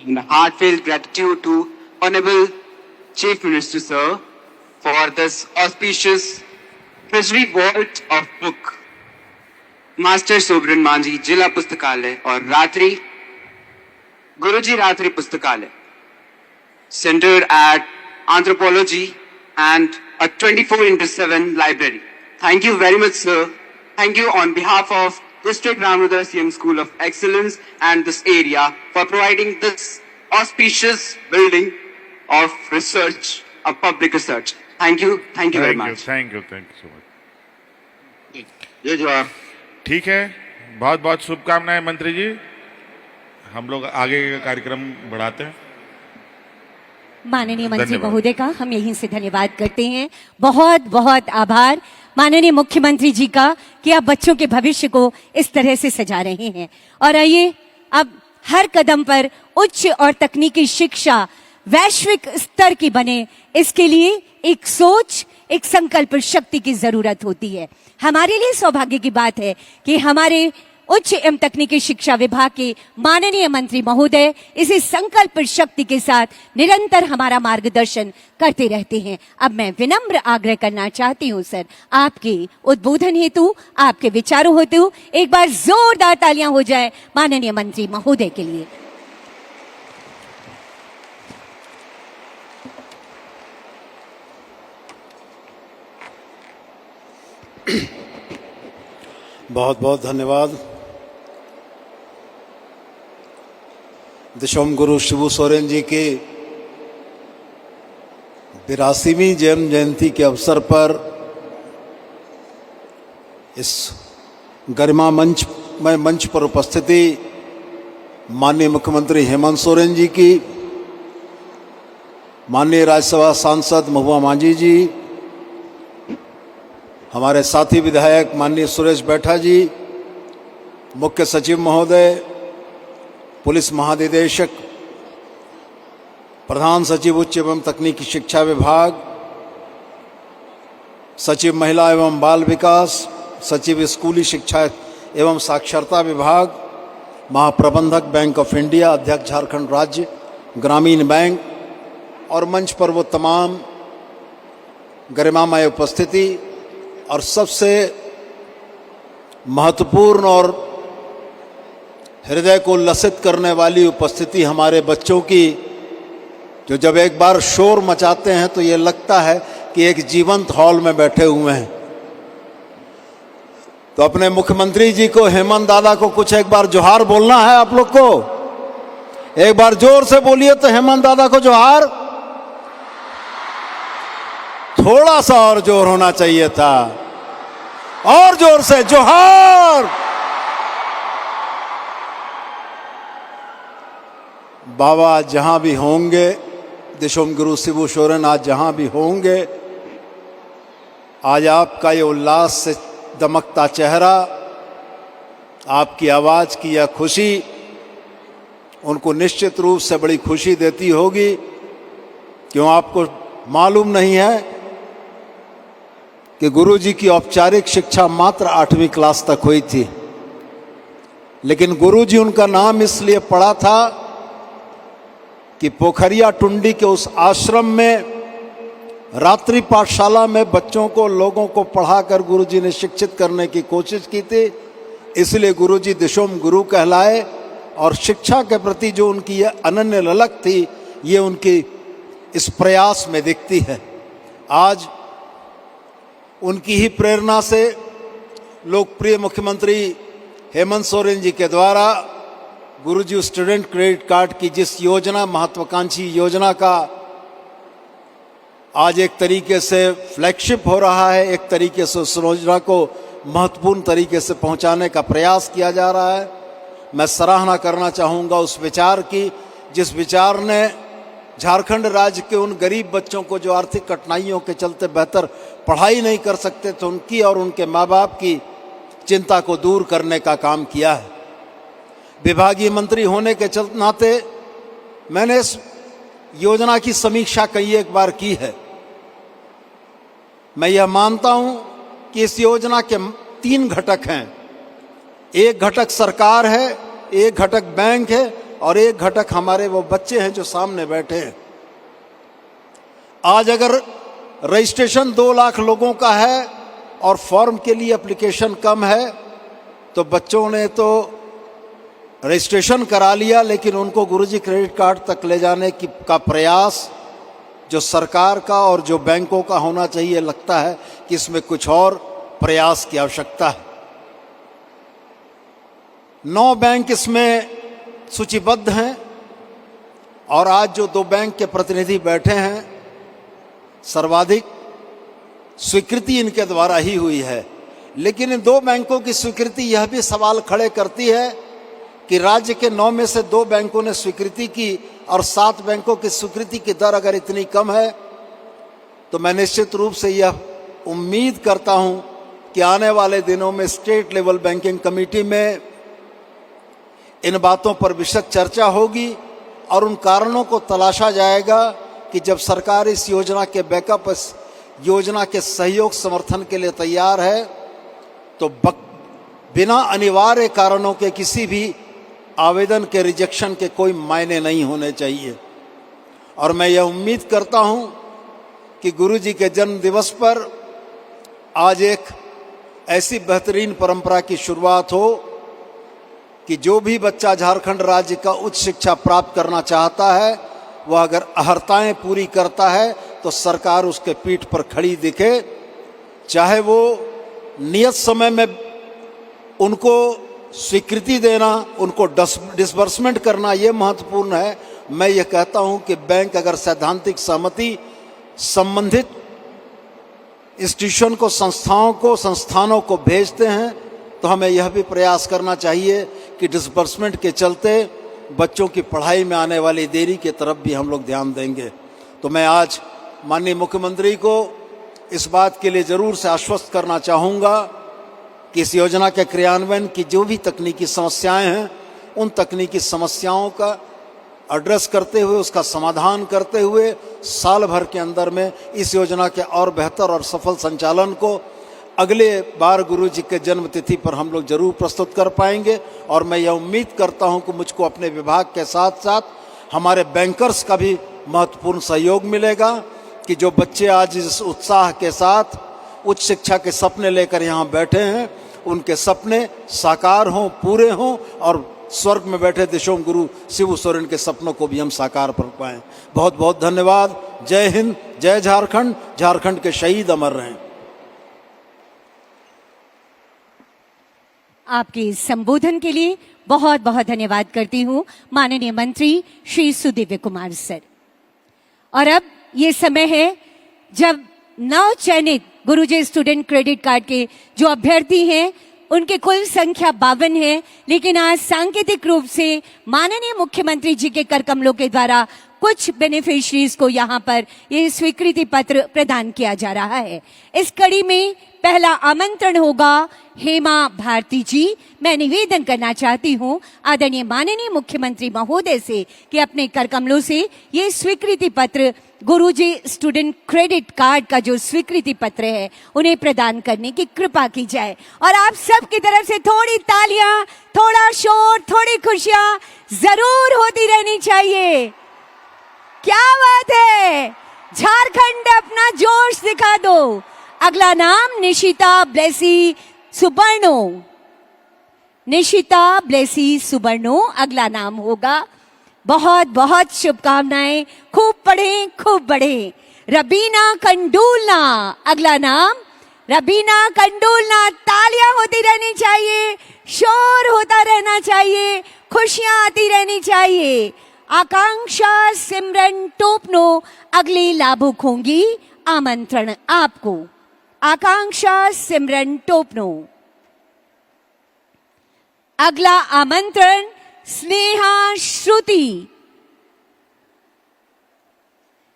[SPEAKER 12] and heartfelt gratitude to Honorable Chief Minister Sir for this auspicious treasury vault of book master Sobran Manjhi जिला पुस्तकालय और रात्रि गुरुजी रात्रि पुस्तकालय centered at anthropology and a 24x7 library. Thank you very much, sir. Thank you on behalf of District Ramrudra CM School of Excellence and this area for providing this auspicious building of research, of public research. Thank you very much.
[SPEAKER 7] Thank you so much.
[SPEAKER 12] जय जोहार।
[SPEAKER 7] ठीक है, बहुत बहुत शुभकामनाएं मंत्री जी। हम लोग आगे का कार्यक्रम बढ़ाते हैं।
[SPEAKER 1] माननीय मंत्री महोदय का हम यहीं से धन्यवाद करते हैं। बहुत बहुत आभार माननीय मुख्यमंत्री जी का कि आप बच्चों के भविष्य को इस तरह से सजा रहे हैं। और आइए, अब हर कदम पर उच्च और तकनीकी शिक्षा वैश्विक स्तर की बने, इसके लिए एक सोच, एक संकल्प शक्ति की जरूरत होती है। हमारे लिए सौभाग्य की बात है कि हमारे उच्च एवं तकनीकी शिक्षा विभाग के माननीय मंत्री महोदय इसी संकल्प शक्ति के साथ निरंतर हमारा मार्गदर्शन करते रहते हैं। अब मैं विनम्र आग्रह करना चाहती हूं सर, आपके उद्बोधन हेतु, आपके विचारों हेतु एक बार जोरदार तालियां हो जाए माननीय मंत्री महोदय के लिए।
[SPEAKER 14] बहुत बहुत धन्यवाद। दिशोम गुरु शिबू सोरेन जी की 82वीं जन्म जयंती के अवसर पर इस गरिमा मंच पर उपस्थिति माननीय मुख्यमंत्री हेमंत सोरेन जी की, माननीय राज्यसभा सांसद महुआ मांझी जी, हमारे साथी विधायक माननीय सुरेश बैठा जी, मुख्य सचिव महोदय, पुलिस महानिदेशक, प्रधान सचिव उच्च एवं तकनीकी शिक्षा विभाग, सचिव महिला एवं बाल विकास, सचिव स्कूली शिक्षा एवं साक्षरता विभाग, महाप्रबंधक बैंक ऑफ इंडिया, अध्यक्ष झारखंड राज्य ग्रामीण बैंक और मंच पर वो तमाम गरिमामय उपस्थिति और सबसे महत्वपूर्ण और हृदय को लसित करने वाली उपस्थिति हमारे बच्चों की, जो जब एक बार शोर मचाते हैं तो ये लगता है कि एक जीवंत हॉल में बैठे हुए हैं। तो अपने मुख्यमंत्री जी को, हेमंत दादा को कुछ एक बार जोहार बोलना है आप लोग को। एक बार जोर से बोलिए तो हेमंत दादा को जोहार। थोड़ा सा और जोर होना चाहिए था, और जोर से जोहार। बाबा जहां भी होंगे, दिशोम गुरु शिबू सोरेन आज जहां भी होंगे, आज आपका ये उल्लास से दमकता चेहरा, आपकी आवाज की यह खुशी उनको निश्चित रूप से बड़ी खुशी देती होगी। क्यों आपको मालूम नहीं है कि गुरुजी की औपचारिक शिक्षा मात्र 8वीं क्लास तक हुई थी, लेकिन गुरुजी उनका नाम इसलिए पड़ा था कि पोखरिया टुंडी के उस आश्रम में रात्रि पाठशाला में बच्चों को, लोगों को पढ़ाकर गुरुजी ने शिक्षित करने की कोशिश की थी। इसलिए गुरुजी दिशोम गुरु कहलाए और शिक्षा के प्रति जो उनकी ये अनन्य ललक थी, ये उनकी इस प्रयास में दिखती है। आज उनकी ही प्रेरणा से लोकप्रिय मुख्यमंत्री हेमंत सोरेन जी के द्वारा गुरुजी स्टूडेंट क्रेडिट कार्ड की जिस योजना, महत्वाकांक्षी योजना का आज एक तरीके से फ्लैगशिप हो रहा है, एक तरीके से उस योजना को महत्वपूर्ण तरीके से पहुंचाने का प्रयास किया जा रहा है। मैं सराहना करना चाहूँगा उस विचार की, जिस विचार ने झारखंड राज्य के उन गरीब बच्चों को जो आर्थिक कठिनाइयों के चलते बेहतर पढ़ाई नहीं कर सकते थे, उनकी और उनके माँ बाप की चिंता को दूर करने का काम किया है। विभागीय मंत्री होने के नाते मैंने इस योजना की समीक्षा कई एक बार की है। मैं यह मानता हूं कि इस योजना के 3 घटक हैं। एक घटक सरकार है, एक घटक बैंक है और एक घटक हमारे वो बच्चे हैं जो सामने बैठे हैं। आज अगर रजिस्ट्रेशन 2 लाख लोगों का है और फॉर्म के लिए एप्लीकेशन कम है, तो बच्चों ने तो रजिस्ट्रेशन करा लिया, लेकिन उनको गुरुजी क्रेडिट कार्ड तक ले जाने का प्रयास जो सरकार का और जो बैंकों का होना चाहिए, लगता है कि इसमें कुछ और प्रयास की आवश्यकता है। 9 बैंक इसमें सूचीबद्ध हैं और आज जो 2 बैंक के प्रतिनिधि बैठे हैं, सर्वाधिक स्वीकृति इनके द्वारा ही हुई है। लेकिन इन 2 बैंकों की स्वीकृति यह भी सवाल खड़े करती है कि राज्य के 9 में से 2 बैंकों ने स्वीकृति की और 7 बैंकों की स्वीकृति की दर अगर इतनी कम है, तो मैं निश्चित रूप से यह उम्मीद करता हूं कि आने वाले दिनों में स्टेट लेवल बैंकिंग कमेटी में इन बातों पर विशद चर्चा होगी और उन कारणों को तलाशा जाएगा कि जब सरकार इस योजना के बैकअप, इस योजना के सहयोग समर्थन के लिए तैयार है, तो बिना अनिवार्य कारणों के किसी भी आवेदन के रिजेक्शन के कोई मायने नहीं होने चाहिए। और मैं यह उम्मीद करता हूं कि गुरुजी के जन्म दिवस पर आज एक ऐसी बेहतरीन परंपरा की शुरुआत हो कि जो भी बच्चा झारखंड राज्य का उच्च शिक्षा प्राप्त करना चाहता है, वह अगर अहर्ताएं पूरी करता है तो सरकार उसके पीठ पर खड़ी दिखे, चाहे वो नियत समय में उनको स्वीकृति देना, उनको डिसबर्समेंट करना, ये महत्वपूर्ण है। मैं ये कहता हूं कि बैंक अगर सैद्धांतिक सहमति संबंधित इंस्टीट्यूशन को, संस्थानों को भेजते हैं तो हमें यह भी प्रयास करना चाहिए कि डिसबर्समेंट के चलते बच्चों की पढ़ाई में आने वाली देरी की तरफ भी हम लोग ध्यान देंगे। तो मैं आज माननीय मुख्यमंत्री को इस बात के लिए जरूर से आश्वस्त करना चाहूँगा कि इस योजना के क्रियान्वयन की जो भी तकनीकी समस्याएं हैं, उन तकनीकी समस्याओं का एड्रेस करते हुए, उसका समाधान करते हुए साल भर के अंदर में इस योजना के और बेहतर और सफल संचालन को अगले बार गुरु जी के जन्म तिथि पर हम लोग जरूर प्रस्तुत कर पाएंगे। और मैं यह उम्मीद करता हूं कि मुझको अपने विभाग के साथ साथ हमारे बैंकर्स का भी महत्वपूर्ण सहयोग मिलेगा कि जो बच्चे आज इस उत्साह के साथ उच्च शिक्षा के सपने लेकर यहाँ बैठे हैं, उनके सपने साकार हों, पूरे हों और स्वर्ग में बैठे दिशोम गुरु शिबू सोरेन के सपनों को भी हम साकार कर पाएं। बहुत बहुत धन्यवाद। जय हिंद, जय झारखंड। झारखंड के शहीद अमर रहें।
[SPEAKER 1] आपके इस संबोधन के लिए बहुत बहुत धन्यवाद करती हूँ माननीय मंत्री श्री सुदिव्य कुमार सर। और अब ये समय है जब नव चयनित गुरुजी स्टूडेंट क्रेडिट कार्ड के जो अभ्यर्थी हैं, उनकी कुल संख्या 52 है, लेकिन आज सांकेतिक रूप से माननीय मुख्यमंत्री जी के कर कमलों के द्वारा कुछ बेनिफिशियरीज को यहाँ पर ये स्वीकृति पत्र प्रदान किया जा रहा है। इस कड़ी में पहला आमंत्रण होगा हेमा भारती जी। मैं निवेदन करना चाहती हूँ आदरणीय माननीय मुख्यमंत्री महोदय से कि अपने कर कमलों से ये स्वीकृति पत्र, गुरुजी स्टूडेंट क्रेडिट कार्ड का जो स्वीकृति पत्र है, उन्हें प्रदान करने की कृपा की जाए। और आप सब की तरफ से थोड़ी तालियां, थोड़ा शोर, थोड़ी खुशियां जरूर होती रहनी चाहिए। क्या बात है, झारखंड अपना जोश दिखा दो। अगला नाम निशिता ब्लेसी सुबर्णो। निशिता ब्लेसी सुबर्णो अगला नाम होगा। बहुत बहुत शुभकामनाएं, खूब पढ़ें, खूब बढ़ें। रबीना कंडूलना अगला नाम। रबीना कंडूलना, तालियां होती रहनी चाहिए, शोर होता रहना चाहिए, खुशियां आती रहनी चाहिए। आकांक्षा सिमरन टोपनो अगली लाभुक होंगी। आमंत्रण आपको। आकांक्षा सिमरन टोपनो। अगला आमंत्रण स्नेहा श्रुति।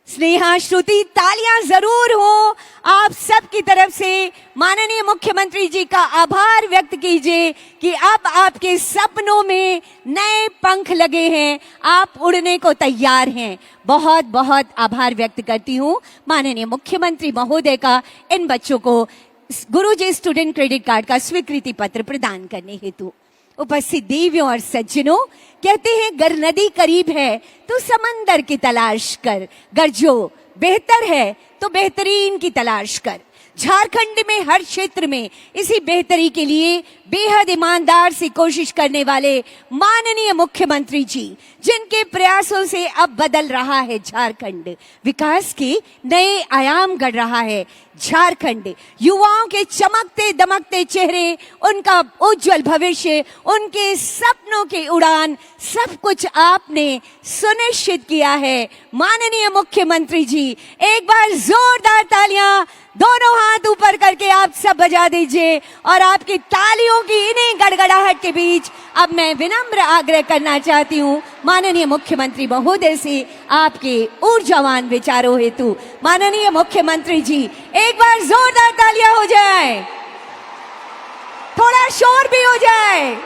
[SPEAKER 1] स्नेहा श्रुति, तालियां जरूर हो आप सब की तरफ से। माननीय मुख्यमंत्री जी का आभार व्यक्त कीजिए कि अब आपके सपनों में नए पंख लगे हैं, आप उड़ने को तैयार हैं। बहुत बहुत आभार व्यक्त करती हूँ माननीय मुख्यमंत्री महोदय का इन बच्चों को गुरुजी स्टूडेंट क्रेडिट कार्ड का स्वीकृति पत्र प्रदान करने हेतु। उपस्थित देवियों और सज्जनों, कहते हैं गर नदी करीब है तो समंदर की तलाश कर, गर जो बेहतर है तो बेहतरीन की तलाश कर। झारखंड में हर क्षेत्र में इसी बेहतरी के लिए बेहद ईमानदार से कोशिश करने वाले माननीय मुख्यमंत्री जी, जिनके प्रयासों से अब बदल रहा है झारखंड, विकास के नए आयाम गढ़ रहा है झारखंड। युवाओं के चमकते दमकते चेहरे, उनका उज्जवल भविष्य, उनके सपनों की उड़ान, सब कुछ आपने सुनिश्चित किया है माननीय मुख्यमंत्री जी। एक बार जोरदार तालियां, दोनों हाथ ऊपर करके आप सब बजा दीजिए। और आपकी तालियों की इन्हीं गड़गड़ाहट के बीच अब मैं विनम्र आग्रह करना चाहती हूँ माननीय मुख्यमंत्री महोदय से आपके ऊर्जावान विचारों हेतु। माननीय मुख्यमंत्री जी, एक बार जोरदार तालियां हो जाए, थोड़ा शोर भी हो जाए।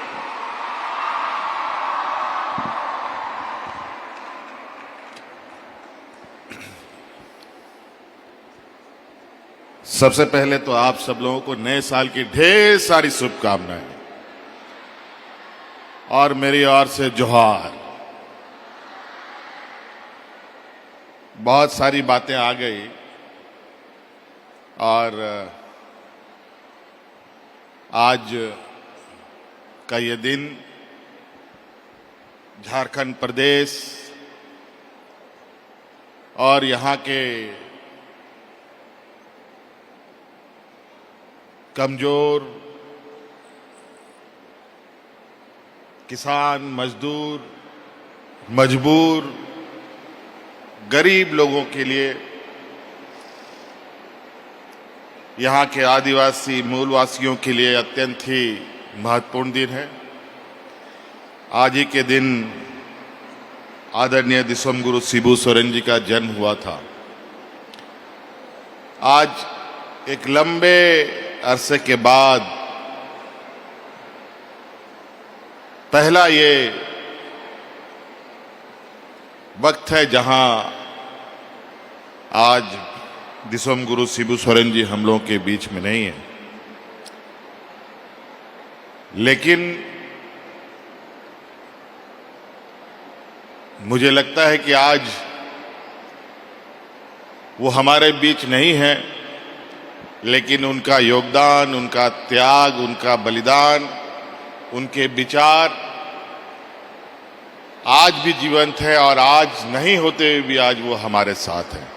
[SPEAKER 7] सबसे पहले तो आप सब लोगों को नए साल की ढेर सारी शुभकामनाएं और मेरी ओर से जोहार। बहुत सारी बातें आ गई और आज का ये दिन झारखंड प्रदेश और यहाँ के कमजोर, किसान, मजदूर, मजबूर, गरीब लोगों के लिए, यहाँ के आदिवासी मूलवासियों के लिए अत्यंत ही महत्वपूर्ण दिन है। आज ही के दिन आदरणीय दिसोम गुरु शिबू सोरेन जी का जन्म हुआ था। आज एक लंबे अरसे के बाद पहला ये वक्त है जहां आज दिसोम गुरु शिबू सोरेन जी हम लोगों के बीच में नहीं है, लेकिन मुझे लगता है कि आज वो हमारे बीच नहीं है, लेकिन उनका योगदान, उनका त्याग, उनका बलिदान, उनके विचार आज भी जीवंत है और आज नहीं होते हुए भी आज वो हमारे साथ हैं।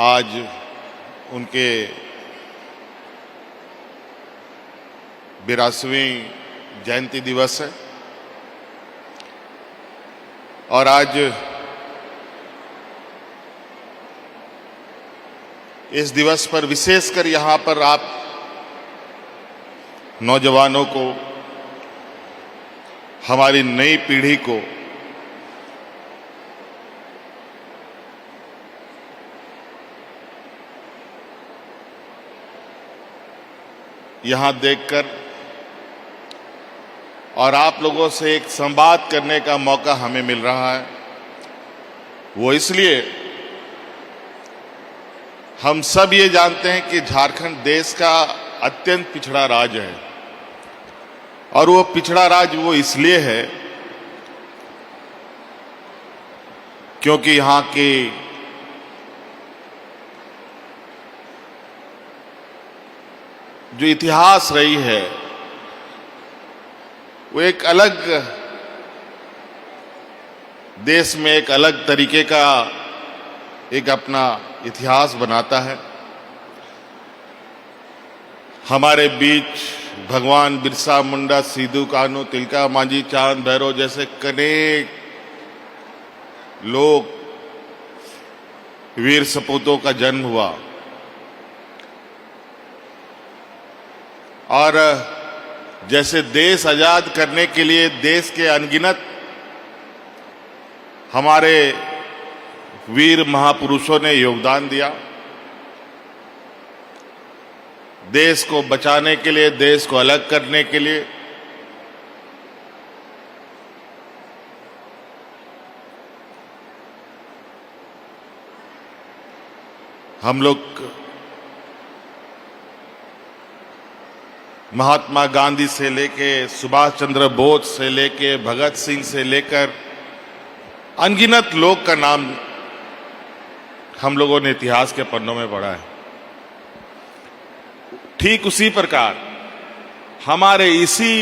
[SPEAKER 7] आज उनके 82वीं जयंती दिवस है और आज इस दिवस पर विशेषकर यहां पर आप नौजवानों को, हमारी नई पीढ़ी को यहां देखकर और आप लोगों से एक संवाद करने का मौका हमें मिल रहा है, वो इसलिए हम सब ये जानते हैं कि झारखंड देश का अत्यंत पिछड़ा राज्य है और वो पिछड़ा राज्य वो इसलिए है क्योंकि यहाँ की जो इतिहास रही है वो एक अलग देश में एक अलग तरीके का एक अपना इतिहास बनाता है। हमारे बीच भगवान बिरसा मुंडा, सिद्धू कान्हू, तिलका मांझी, चांद भैरव जैसे अनेक लोग, वीर सपूतों का जन्म हुआ और जैसे देश आजाद करने के लिए देश के अनगिनत हमारे वीर महापुरुषों ने योगदान दिया, देश को बचाने के लिए, देश को अलग करने के लिए हम लोग महात्मा गांधी से लेके, सुभाष चंद्र बोस से लेके, भगत सिंह से लेकर अनगिनत लोग का नाम हम लोगों ने इतिहास के पन्नों में पढ़ा है। ठीक उसी प्रकार हमारे इसी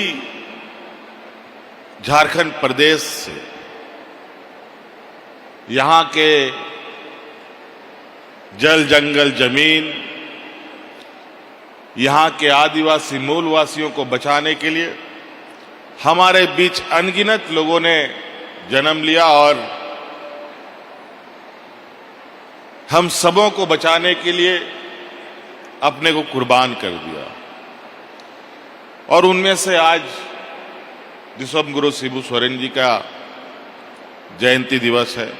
[SPEAKER 7] झारखंड प्रदेश से यहां के जल, जंगल, जमीन, यहां के आदिवासी मूलवासियों को बचाने के लिए हमारे बीच अनगिनत लोगों ने जन्म लिया और हम सबों को बचाने के लिए अपने को कुर्बान कर दिया। और उनमें से आज दिसोम गुरु शिबू सोरेन जी का जयंती दिवस है।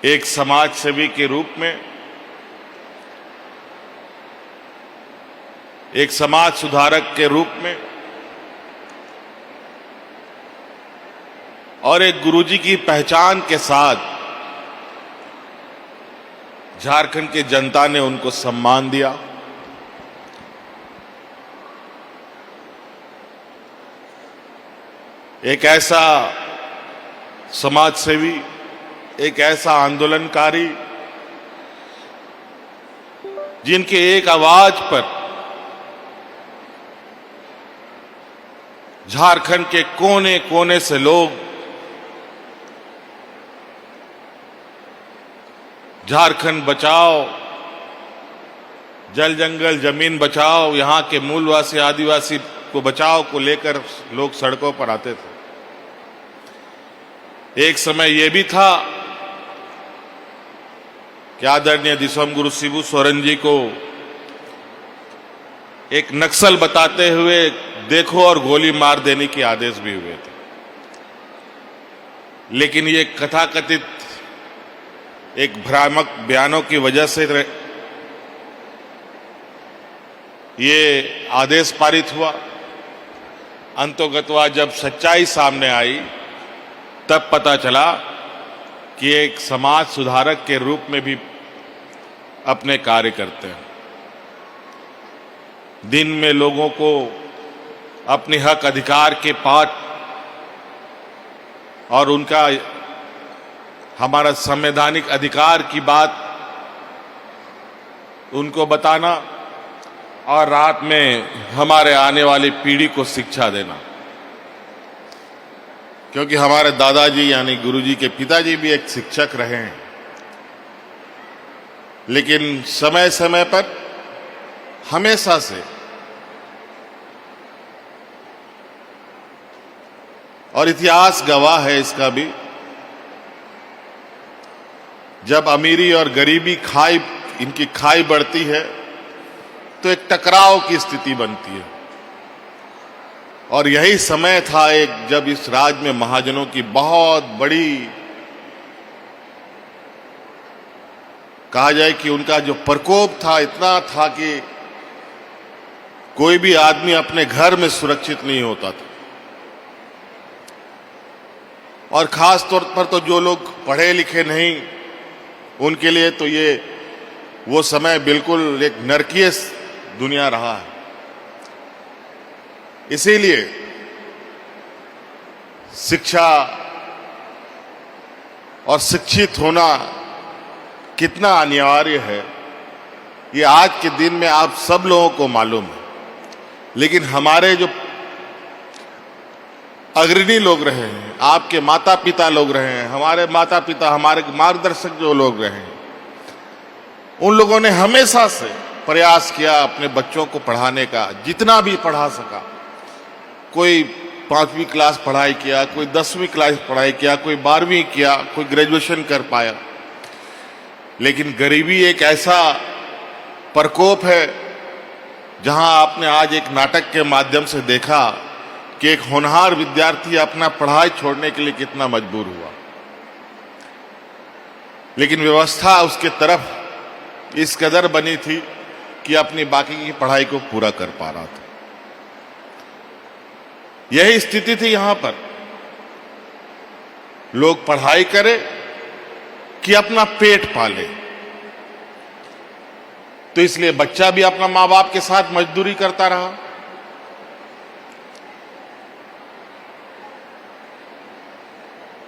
[SPEAKER 7] एक समाज सेवी के रूप में, एक समाज सुधारक के रूप में और एक गुरुजी की पहचान के साथ झारखंड की जनता ने उनको सम्मान दिया। एक ऐसा समाज सेवी एक ऐसा आंदोलनकारी जिनके एक आवाज पर झारखंड के कोने कोने से लोग झारखंड बचाओ, जल जंगल जमीन बचाओ, यहां के मूलवासी आदिवासी को बचाओ को लेकर लोग सड़कों पर आते थे। एक समय यह भी था कि आदरणीय दिसोम गुरु शिबू सोरेन जी को एक नक्सल बताते हुए देखो और गोली मार देने के आदेश भी हुए थे। लेकिन ये कथाकथित एक भ्रामक बयानों की वजह से ये आदेश पारित हुआ। अंतोगत्वा जब सच्चाई सामने आई तब पता चला कि एक समाज सुधारक के रूप में भी अपने कार्य करते हैं। दिन में लोगों को अपने हक अधिकार के पाठ और उनका हमारा संवैधानिक अधिकार की बात उनको बताना और रात में हमारे आने वाली पीढ़ी को शिक्षा देना। क्योंकि हमारे दादाजी यानी गुरुजी के पिताजी भी एक शिक्षक रहे हैं, लेकिन समय समय पर हमेशा से और इतिहास गवाह है इसका भी, जब अमीरी और गरीबी इनकी खाई बढ़ती है तो एक टकराव की स्थिति बनती है। और यही समय था एक जब इस राज्य में महाजनों की बहुत बड़ी, कहा जाए कि उनका जो प्रकोप था इतना था कि कोई भी आदमी अपने घर में सुरक्षित नहीं होता था। और खास तौर पर तो जो लोग पढ़े लिखे नहीं उनके लिए तो ये वो समय बिल्कुल एक नरकीय दुनिया रहा है। इसीलिए शिक्षा और शिक्षित होना कितना अनिवार्य है ये आज के दिन में आप सब लोगों को मालूम है। लेकिन हमारे जो अग्रणी लोग रहे हैं, आपके माता पिता लोग रहे हैं, हमारे माता पिता, हमारे मार्गदर्शक जो लोग रहे हैं, उन लोगों ने हमेशा से प्रयास किया अपने बच्चों को पढ़ाने का, जितना भी पढ़ा सका। कोई 5वीं क्लास पढ़ाई किया, कोई 10वीं क्लास पढ़ाई किया, कोई 12वीं किया, कोई ग्रेजुएशन कर पाया। लेकिन गरीबी एक ऐसा प्रकोप है जहां आपने आज एक नाटक के माध्यम से देखा कि एक होनहार विद्यार्थी अपना पढ़ाई छोड़ने के लिए कितना मजबूर हुआ, लेकिन व्यवस्था उसके तरफ इस कदर बनी थी कि अपनी बाकी की पढ़ाई को पूरा कर पा रहा था। यही स्थिति थी यहां पर, लोग पढ़ाई करें कि अपना पेट पाले। तो इसलिए बच्चा भी अपना मां बाप के साथ मजदूरी करता रहा।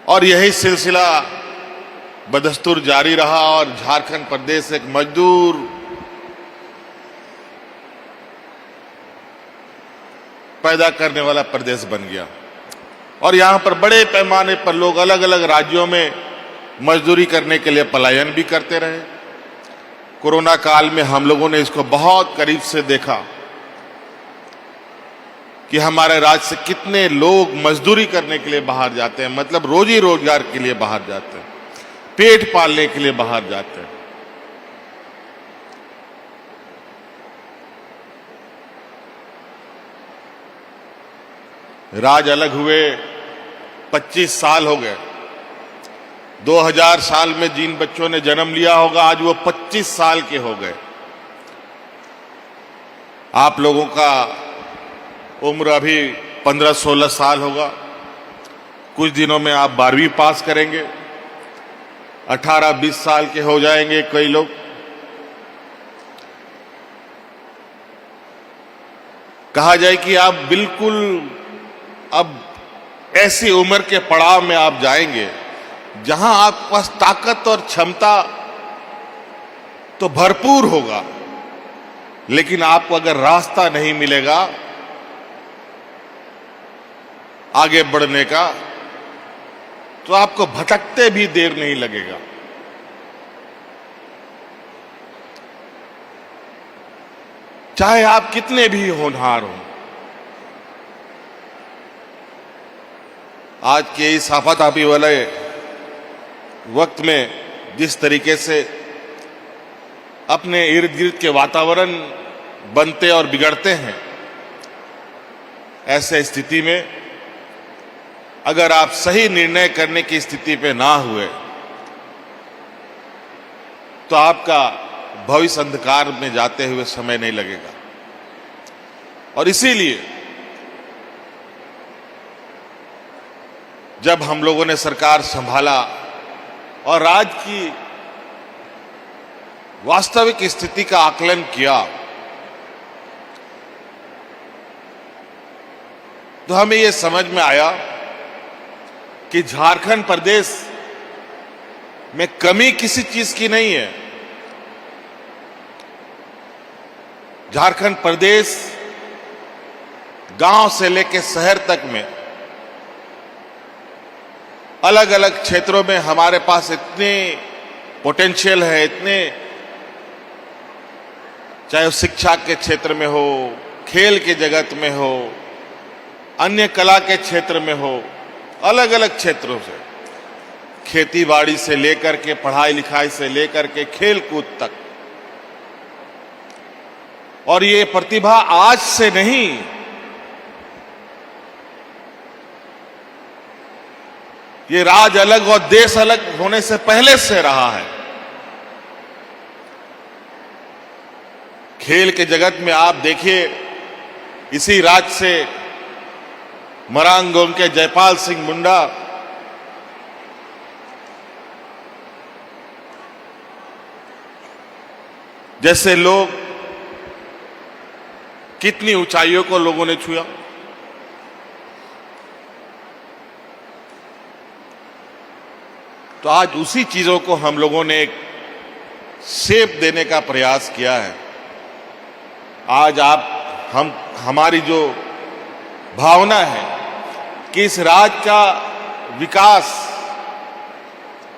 [SPEAKER 7] और यही सिलसिला बदस्तूर जारी रहा और झारखंड प्रदेश एक मजदूर पैदा करने वाला प्रदेश बन गया। और यहां पर बड़े पैमाने पर लोग अलग अलग राज्यों में मजदूरी करने के लिए पलायन भी करते रहे। कोरोना काल में हम लोगों ने इसको बहुत करीब से देखा कि हमारे राज्य से कितने लोग मजदूरी करने के लिए बाहर जाते हैं, मतलब रोजी रोजगार के लिए बाहर जाते हैं, पेट पालने के लिए बाहर जाते हैं। राज अलग हुए 25 साल हो गए। 2000 साल में जिन बच्चों ने जन्म लिया होगा आज वो 25 साल के हो गए। आप लोगों का उम्र अभी 15-16 साल होगा। कुछ दिनों में आप 12वीं पास करेंगे। 18-20 साल के हो जाएंगे कई लोग। कहा जाए कि आप बिल्कुल अब ऐसी उम्र के पड़ाव में आप जाएंगे जहां आपके पास ताकत और क्षमता तो भरपूर होगा, लेकिन आपको अगर रास्ता नहीं मिलेगा आगे बढ़ने का, तो आपको भटकते भी देर नहीं लगेगा। चाहे आप कितने भी होनहार हों, आज के इस आफाताफी वाले वक्त में जिस तरीके से अपने इर्द गिर्द के वातावरण बनते और बिगड़ते हैं, ऐसे स्थिति में अगर आप सही निर्णय करने की स्थिति पे ना हुए तो आपका भविष्य अंधकार में जाते हुए समय नहीं लगेगा। और इसीलिए जब हम लोगों ने सरकार संभाला और राज्य की वास्तविक स्थिति का आकलन किया, तो हमें यह समझ में आया कि झारखंड प्रदेश में कमी किसी चीज की नहीं है। झारखंड प्रदेश गांव से लेकर शहर तक में अलग अलग क्षेत्रों में हमारे पास इतने पोटेंशियल है, इतने, चाहे वो शिक्षा के क्षेत्र में हो, खेल के जगत में हो, अन्य कला के क्षेत्र में हो, अलग अलग क्षेत्रों से, खेती बाड़ी से लेकर के पढ़ाई लिखाई से लेकर के खेल कूद तक। और ये प्रतिभा आज से नहीं, ये राज अलग और देश अलग होने से पहले से रहा है। खेल के जगत में आप देखिए, इसी राज्य से मरांगोंग के जयपाल सिंह मुंडा जैसे लोग, कितनी ऊंचाइयों को लोगों ने छुआ। तो आज उसी चीजों को हम लोगों ने एक शेप देने का प्रयास किया है। आज हमारी जो भावना है कि इस राज्य का विकास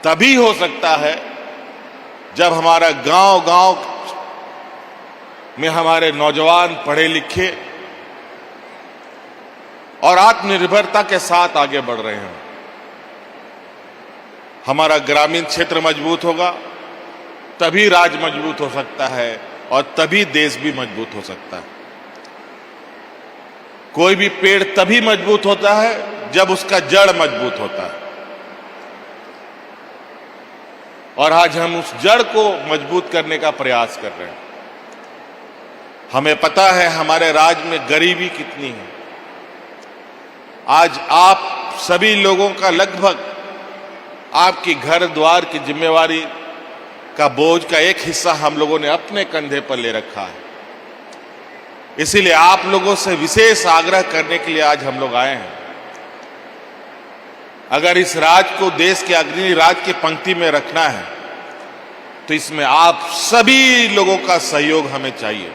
[SPEAKER 7] तभी हो सकता है जब हमारा गांव-गांव में हमारे नौजवान पढ़े लिखे और आत्मनिर्भरता के साथ आगे बढ़ रहे हैं। हमारा ग्रामीण क्षेत्र मजबूत होगा, तभी राज्य मजबूत हो सकता है और तभी देश भी मजबूत हो सकता है। कोई भी पेड़ तभी मजबूत होता है जब उसका जड़ मजबूत होता है। और आज हम उस जड़ को मजबूत करने का प्रयास कर रहे हैं। हमें पता है हमारे राज्य में गरीबी कितनी है। आज आप सभी लोगों का लगभग आपकी घर द्वार की जिम्मेवारी का बोझ का एक हिस्सा हम लोगों ने अपने कंधे पर ले रखा है। इसीलिए आप लोगों से विशेष आग्रह करने के लिए आज हम लोग आए हैं। अगर इस राज्य को देश के अग्रणी राज्य की पंक्ति में रखना है तो इसमें आप सभी लोगों का सहयोग हमें चाहिए,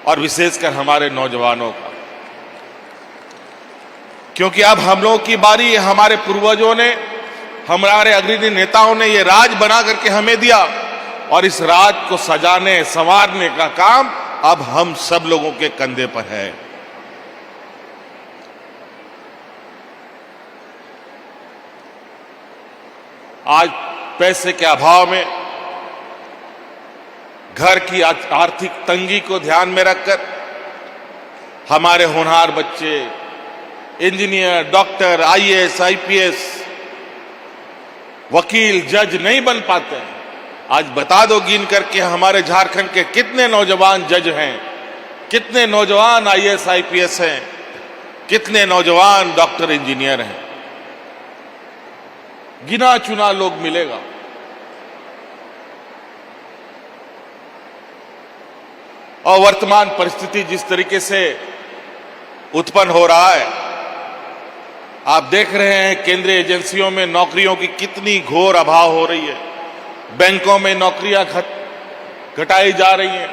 [SPEAKER 7] और विशेषकर हमारे नौजवानों का। क्योंकि अब हम लोगों की बारी है। हमारे पूर्वजों ने, हमारे अग्रणी नेताओं ने ये राज बना करके हमें दिया, और इस राज को सजाने संवारने का काम अब हम सब लोगों के कंधे पर है। आज पैसे के अभाव में, घर की आर्थिक तंगी को ध्यान में रखकर हमारे होनहार बच्चे इंजीनियर, डॉक्टर, आईएएस, आईपीएस, वकील, जज नहीं बन पाते हैं। आज बता दो गिन करके हमारे झारखंड के कितने नौजवान जज हैं, कितने नौजवान आईएएस, आईपीएस हैं, कितने नौजवान डॉक्टर, इंजीनियर हैं। गिना चुना लोग मिलेगा। और वर्तमान परिस्थिति जिस तरीके से उत्पन्न हो रहा है, आप देख रहे हैं केंद्रीय एजेंसियों में नौकरियों की कितनी घोर अभाव हो रही है, बैंकों में नौकरियां घटाई जा रही हैं,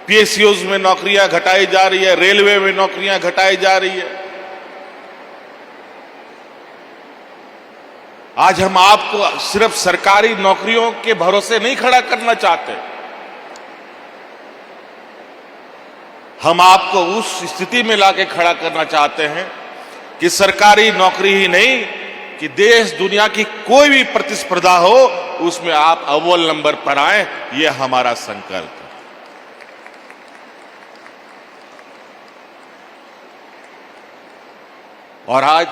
[SPEAKER 7] पीएसयूज में नौकरियां घटाई जा रही है, रेलवे में नौकरियां घटाई जा रही है। आज हम आपको सिर्फ सरकारी नौकरियों के भरोसे नहीं खड़ा करना चाहते, हम आपको उस स्थिति में लाके खड़ा करना चाहते हैं कि सरकारी नौकरी ही नहीं कि देश दुनिया की कोई भी प्रतिस्पर्धा हो उसमें आप अव्वल नंबर पर आए, यह हमारा संकल्प है। और आज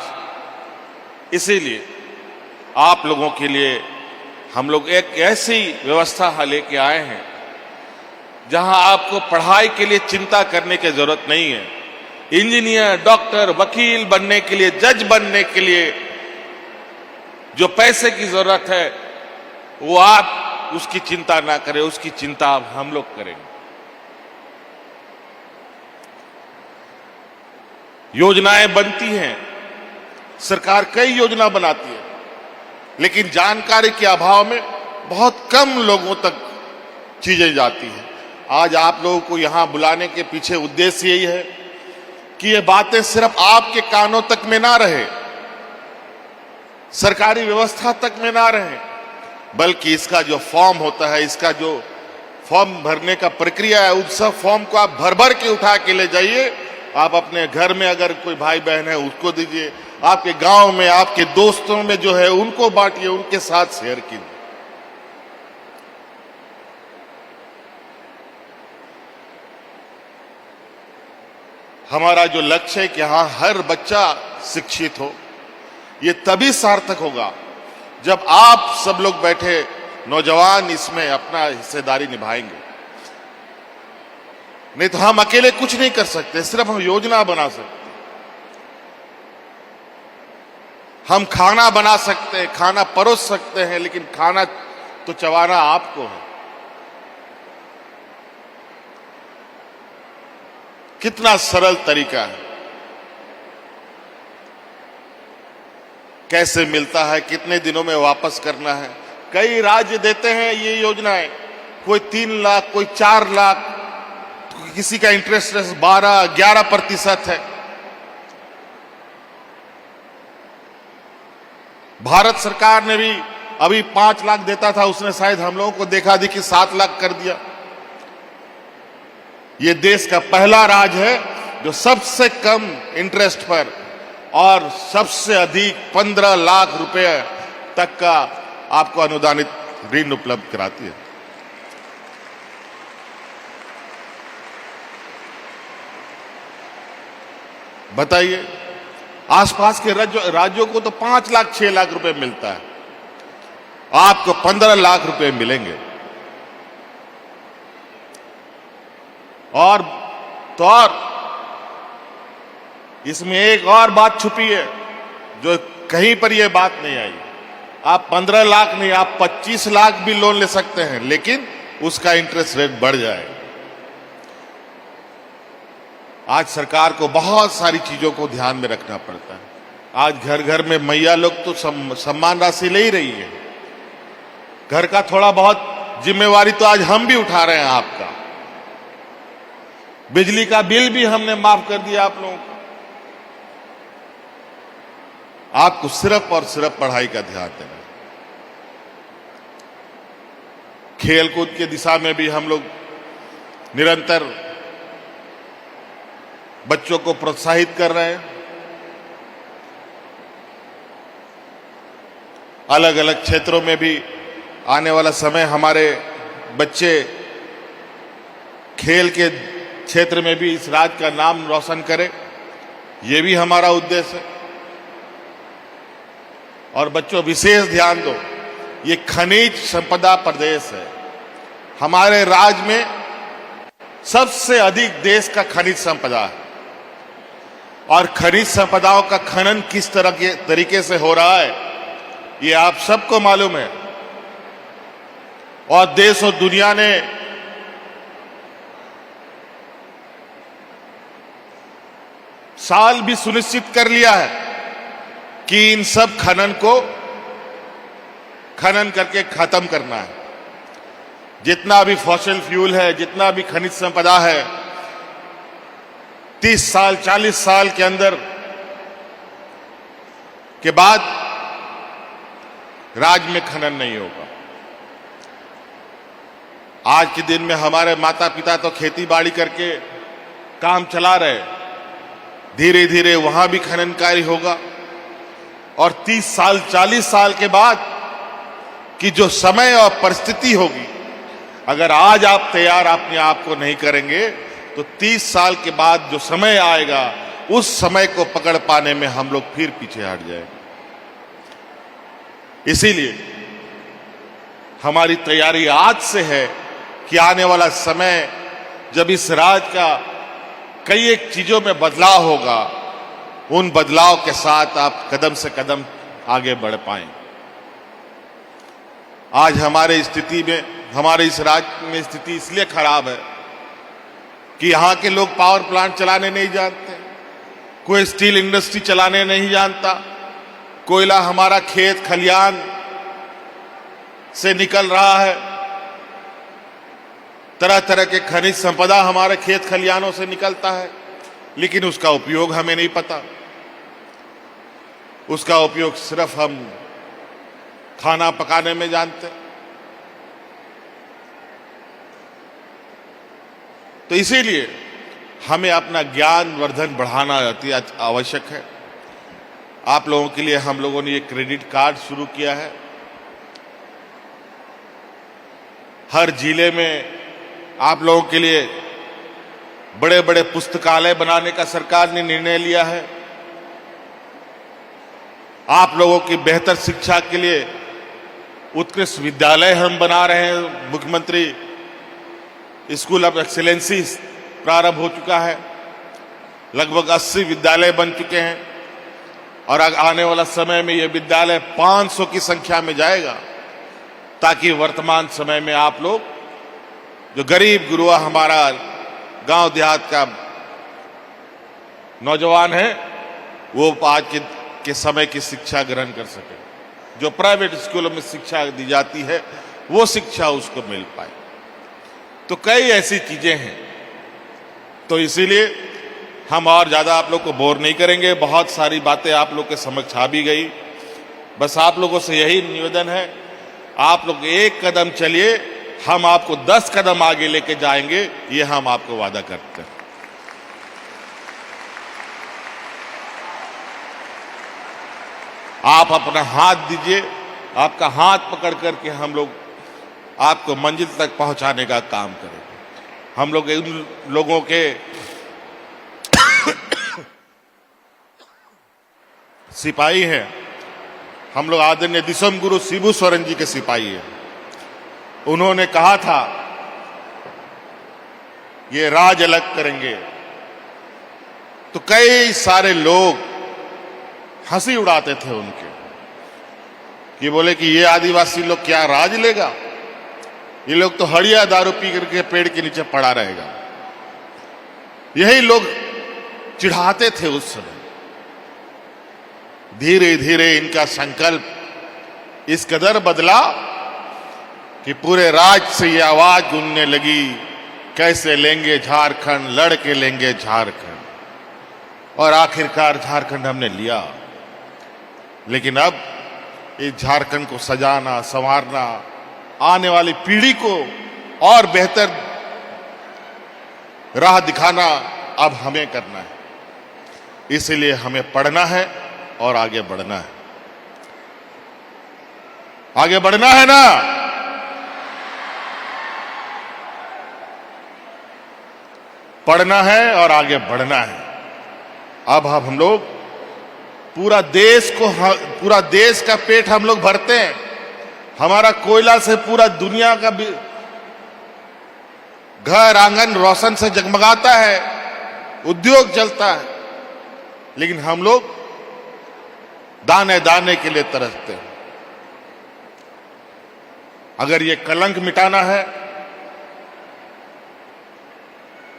[SPEAKER 7] इसीलिए आप लोगों के लिए हम लोग एक ऐसी व्यवस्था लेके आए हैं जहां आपको पढ़ाई के लिए चिंता करने की जरूरत नहीं है। इंजीनियर, डॉक्टर, वकील बनने के लिए, जज बनने के लिए जो पैसे की जरूरत है वो आप उसकी चिंता ना करें, उसकी चिंता हम लोग करेंगे। योजनाएं बनती हैं, सरकार कई योजना बनाती है, लेकिन जानकारी के अभाव में बहुत कम लोगों तक चीजें जाती हैं। आज आप लोगों को यहां बुलाने के पीछे उद्देश्य यही है कि ये बातें सिर्फ आपके कानों तक में ना रहे, सरकारी व्यवस्था तक में ना रहे, बल्कि इसका जो फॉर्म होता है, इसका जो फॉर्म भरने का प्रक्रिया है, उस सब फॉर्म को आप भर भर के उठा के ले जाइए। आप अपने घर में अगर कोई भाई बहन है उसको दीजिए, आपके गांव में आपके दोस्तों में जो है उनको बांटिए, उनके साथ शेयर कीजिए। हमारा जो लक्ष्य है कि यहां हर बच्चा शिक्षित हो, ये तभी सार्थक होगा जब आप सब लोग बैठे नौजवान इसमें अपना हिस्सेदारी निभाएंगे। नहीं तो हम अकेले कुछ नहीं कर सकते, सिर्फ हम योजना बना सकते, हम खाना बना सकते हैं, खाना परोस सकते हैं, लेकिन खाना तो चबाना आपको है। कितना सरल तरीका है, कैसे मिलता है, कितने दिनों में वापस करना है। कई राज्य देते हैं ये योजनाएं, कोई 3 लाख, कोई 4 लाख, किसी का इंटरेस्ट 12-11% है। भारत सरकार ने भी अभी 5 लाख देता था, उसने शायद हम लोगों को देखा देखी 7 लाख कर दिया। ये देश का पहला राज्य है जो सबसे कम इंटरेस्ट पर और सबसे अधिक 15 लाख रुपए तक का आपको अनुदानित ऋण उपलब्ध कराती है। बताइए, आसपास के राज्यों को तो 5 लाख 6 लाख रुपए मिलता है, आपको 15 लाख रुपए मिलेंगे। और तो और इसमें एक और बात छुपी है जो कहीं पर यह बात नहीं आई। आप 15 लाख नहीं, आप 25 लाख भी लोन ले सकते हैं, लेकिन उसका इंटरेस्ट रेट बढ़ जाएगा। आज सरकार को बहुत सारी चीजों को ध्यान में रखना पड़ता है। आज घर घर में मैया लोग तो सम्मान राशि ले ही रही है, घर का थोड़ा बहुत जिम्मेवारी तो आज हम भी उठा रहे हैं। आपका बिजली का बिल भी हमने माफ कर दिया आप लोगों को। आपको सिर्फ और सिर्फ पढ़ाई का ध्यान देना। खेलकूद की दिशा में भी हम लोग निरंतर बच्चों को प्रोत्साहित कर रहे हैं। अलग अलग क्षेत्रों में भी आने वाला समय हमारे बच्चे खेल के क्षेत्र में भी इस राज्य का नाम रोशन करें, ये भी हमारा उद्देश्य है। और बच्चों विशेष ध्यान दो, ये खनिज संपदा प्रदेश है। हमारे राज्य में सबसे अधिक देश का खनिज संपदा है, और खनिज संपदाओं का खनन किस तरह के तरीके से हो रहा है ये आप सबको मालूम है। और देश और दुनिया ने साल भी सुनिश्चित कर लिया है कि इन सब खनन को खनन करके खत्म करना है। जितना भी फॉसिल फ्यूल है, जितना भी खनिज संपदा है, 30 साल 40 साल के अंदर के बाद राज्य में खनन नहीं होगा। आज के दिन में हमारे माता पिता तो खेती बाड़ी करके काम चला रहे, धीरे धीरे वहां भी खनन कार्य होगा। और 30 साल 40 साल के बाद की जो समय और परिस्थिति होगी, अगर आज आप तैयार अपने आप को नहीं करेंगे तो 30 साल के बाद जो समय आएगा, उस समय को पकड़ पाने में हम लोग फिर पीछे हट जाएंगे। इसीलिए हमारी तैयारी आज से है कि आने वाला समय जब इस राज्य का कई एक चीजों में बदलाव होगा, उन बदलाव के साथ आप कदम से कदम आगे बढ़ पाएं। आज हमारे स्थिति में, हमारे इस राज्य में स्थिति इसलिए खराब है कि यहां के लोग पावर प्लांट चलाने नहीं जानते, कोई स्टील इंडस्ट्री चलाने नहीं जानता, कोयला हमारा खेत खलियान से निकल रहा है, तरह तरह के खनिज संपदा हमारे खेत खलियानों से निकलता है, लेकिन उसका उपयोग हमें नहीं पता। उसका उपयोग सिर्फ हम खाना पकाने में जानते। तो इसीलिए हमें अपना ज्ञान वर्धन बढ़ाना अति आवश्यक है। आप लोगों के लिए हम लोगों ने एक क्रेडिट कार्ड शुरू किया है। हर जिले में आप लोगों के लिए बड़े बड़े पुस्तकालय बनाने का सरकार ने निर्णय लिया है। आप लोगों की बेहतर शिक्षा के लिए उत्कृष्ट विद्यालय हम बना रहे हैं। मुख्यमंत्री स्कूल ऑफ एक्सीलेंसी प्रारंभ हो चुका है, लगभग 80 विद्यालय बन चुके हैं और आने वाला समय में यह विद्यालय 500 की संख्या में जाएगा, ताकि वर्तमान समय में आप लोग जो गरीब गुरुआ हमारा गांव देहात का नौजवान है, वो आज के समय की शिक्षा ग्रहण कर सके। जो प्राइवेट स्कूलों में शिक्षा दी जाती है, वो शिक्षा उसको मिल पाए। तो कई ऐसी चीजें हैं। तो इसीलिए हम और ज्यादा आप लोग को बोर नहीं करेंगे। बहुत सारी बातें आप लोग के समक्ष आ भी गई। बस आप लोगों से यही निवेदन है, आप लोग एक कदम चलिए, हम आपको 10 कदम आगे लेके जाएंगे, ये हम आपको वादा करते हैं। आप अपना हाथ दीजिए, आपका हाथ पकड़ करके हम लोग आपको मंजिल तक पहुंचाने का काम करेंगे। हम लोग उन लोगों के सिपाही हैं, हम लोग आदरणीय दिसोम गुरु शिबू सोरेन जी के सिपाही हैं। उन्होंने कहा था ये राज अलग करेंगे, तो कई सारे लोग हंसी उड़ाते थे उनके, कि बोले कि ये आदिवासी लोग क्या राज लेगा, ये लोग तो हड़िया दारू पी करके पेड़ के नीचे पड़ा रहेगा। यही लोग चिढ़ाते थे उस समय। धीरे धीरे इनका संकल्प इस कदर बदला कि पूरे राज्य से ये आवाज गूंजने लगी, कैसे लेंगे झारखंड, लड़ के लेंगे झारखंड। और आखिरकार झारखंड हमने लिया। लेकिन अब इस झारखंड को सजाना, संवारना, आने वाली पीढ़ी को और बेहतर राह दिखाना अब हमें करना है। इसलिए हमें पढ़ना है और आगे बढ़ना है। आगे बढ़ना है ना? पढ़ना है और आगे बढ़ना है। अब हम लोग पूरा देश का पेट हम लोग भरते हैं। हमारा कोयला से पूरा दुनिया का घर आंगन रोशन से जगमगाता है, उद्योग चलता है, लेकिन हम लोग दाने दाने के लिए तरसते हैं। अगर ये कलंक मिटाना है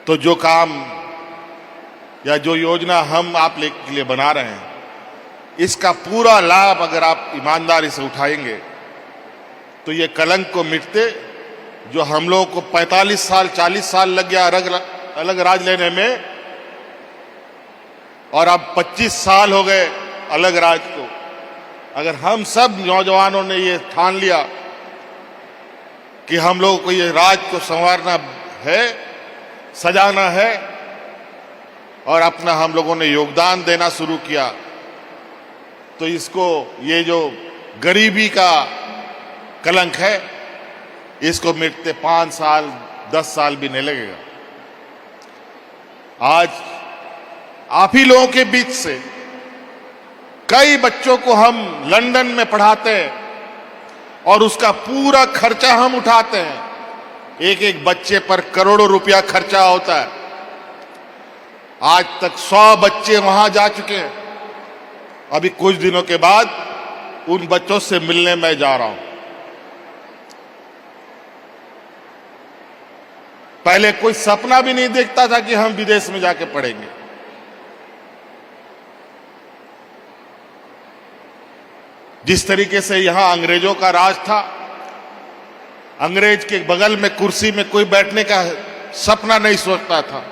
[SPEAKER 7] तो जो काम या जो योजना हम आप के लिए बना रहे हैं, इसका पूरा लाभ अगर आप ईमानदारी से उठाएंगे तो ये कलंक को मिटते जो हम लोगों को 45 साल 40 साल लग गया अलग राज लेने में, और अब 25 साल हो गए अलग राज को। अगर हम सब नौजवानों ने ये ठान लिया कि हम लोगों को ये राज को संवारना है, सजाना है, और अपना हम लोगों ने योगदान देना शुरू किया, तो इसको ये जो गरीबी का कलंक है इसको मिटते 5 साल 10 साल भी नहीं लगेगा। आज आप ही लोगों के बीच से कई बच्चों को हम लंदन में पढ़ाते हैं और उसका पूरा खर्चा हम उठाते हैं। एक एक बच्चे पर करोड़ों रुपया खर्चा होता है। आज तक 100 बच्चे वहां जा चुके हैं। अभी कुछ दिनों के बाद उन बच्चों से मिलने मैं जा रहा हूं। पहले कोई सपना भी नहीं देखता था कि हम विदेश में जाके पढ़ेंगे। जिस तरीके से यहां अंग्रेजों का राज था, अंग्रेज के बगल में कुर्सी में कोई बैठने का सपना नहीं सोचता था।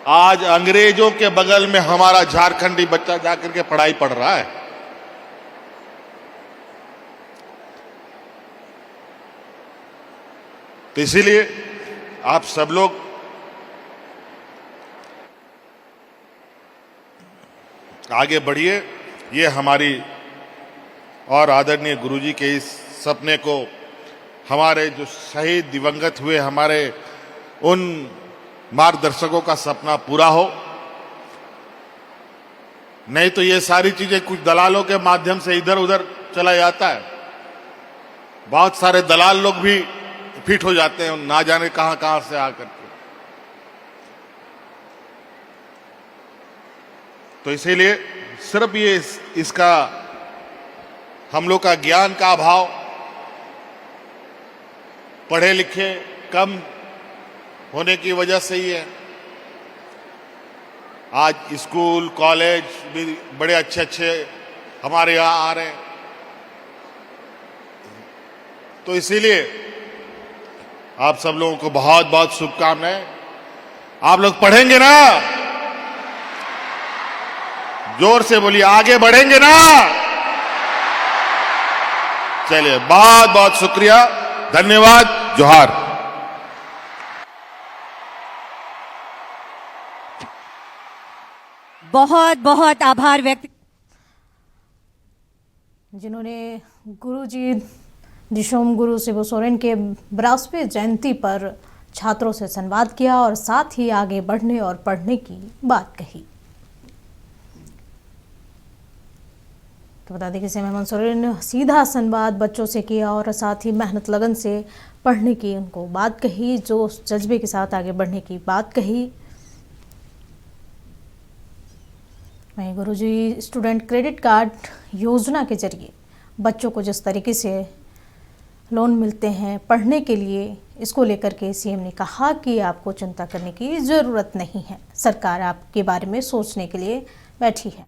[SPEAKER 7] आज अंग्रेजों के बगल में हमारा झारखंडी बच्चा जाकर के पढ़ाई पढ़ रहा है। तो इसीलिए आप सब लोग आगे बढ़िए। ये हमारी और आदरणीय गुरुजी के इस सपने को, हमारे जो शहीद दिवंगत हुए हमारे उन मार्गदर्शकों का सपना पूरा हो। नहीं तो ये सारी चीजें कुछ दलालों के माध्यम से इधर उधर चला जाता है। बहुत सारे दलाल लोग भी फिट हो जाते हैं, ना जाने कहां कहां से आकर के। तो इसीलिए सिर्फ ये इसका हम लोग का ज्ञान का अभाव, पढ़े लिखे कम होने की वजह से ही है। आज स्कूल कॉलेज भी बड़े अच्छे अच्छे हमारे यहाँ आ रहे हैं। तो इसीलिए आप सब लोगों को बहुत बहुत शुभकामनाएं। आप लोग पढ़ेंगे ना? जोर से बोलिए, आगे बढ़ेंगे ना? चलिए, बहुत बहुत शुक्रिया, धन्यवाद, जोहार।
[SPEAKER 15] बहुत बहुत आभार व्यक्त जिन्होंने गुरुजी दिशोम गुरु शिबू सोरेन के 82वें जयंती पर छात्रों से संवाद किया और साथ ही आगे बढ़ने और पढ़ने की बात कही। तो बता दें कि हेमंत सोरेन ने सीधा संवाद बच्चों से किया और साथ ही मेहनत लगन से पढ़ने की उनको बात कही, जो जज्बे के साथ आगे बढ़ने की बात कही। वहीं गुरुजी स्टूडेंट क्रेडिट कार्ड योजना के जरिए बच्चों को जिस तरीके से लोन मिलते हैं पढ़ने के लिए, इसको लेकर के सीएम ने कहा कि आपको चिंता करने की ज़रूरत नहीं है, सरकार आपके बारे में सोचने के लिए बैठी है।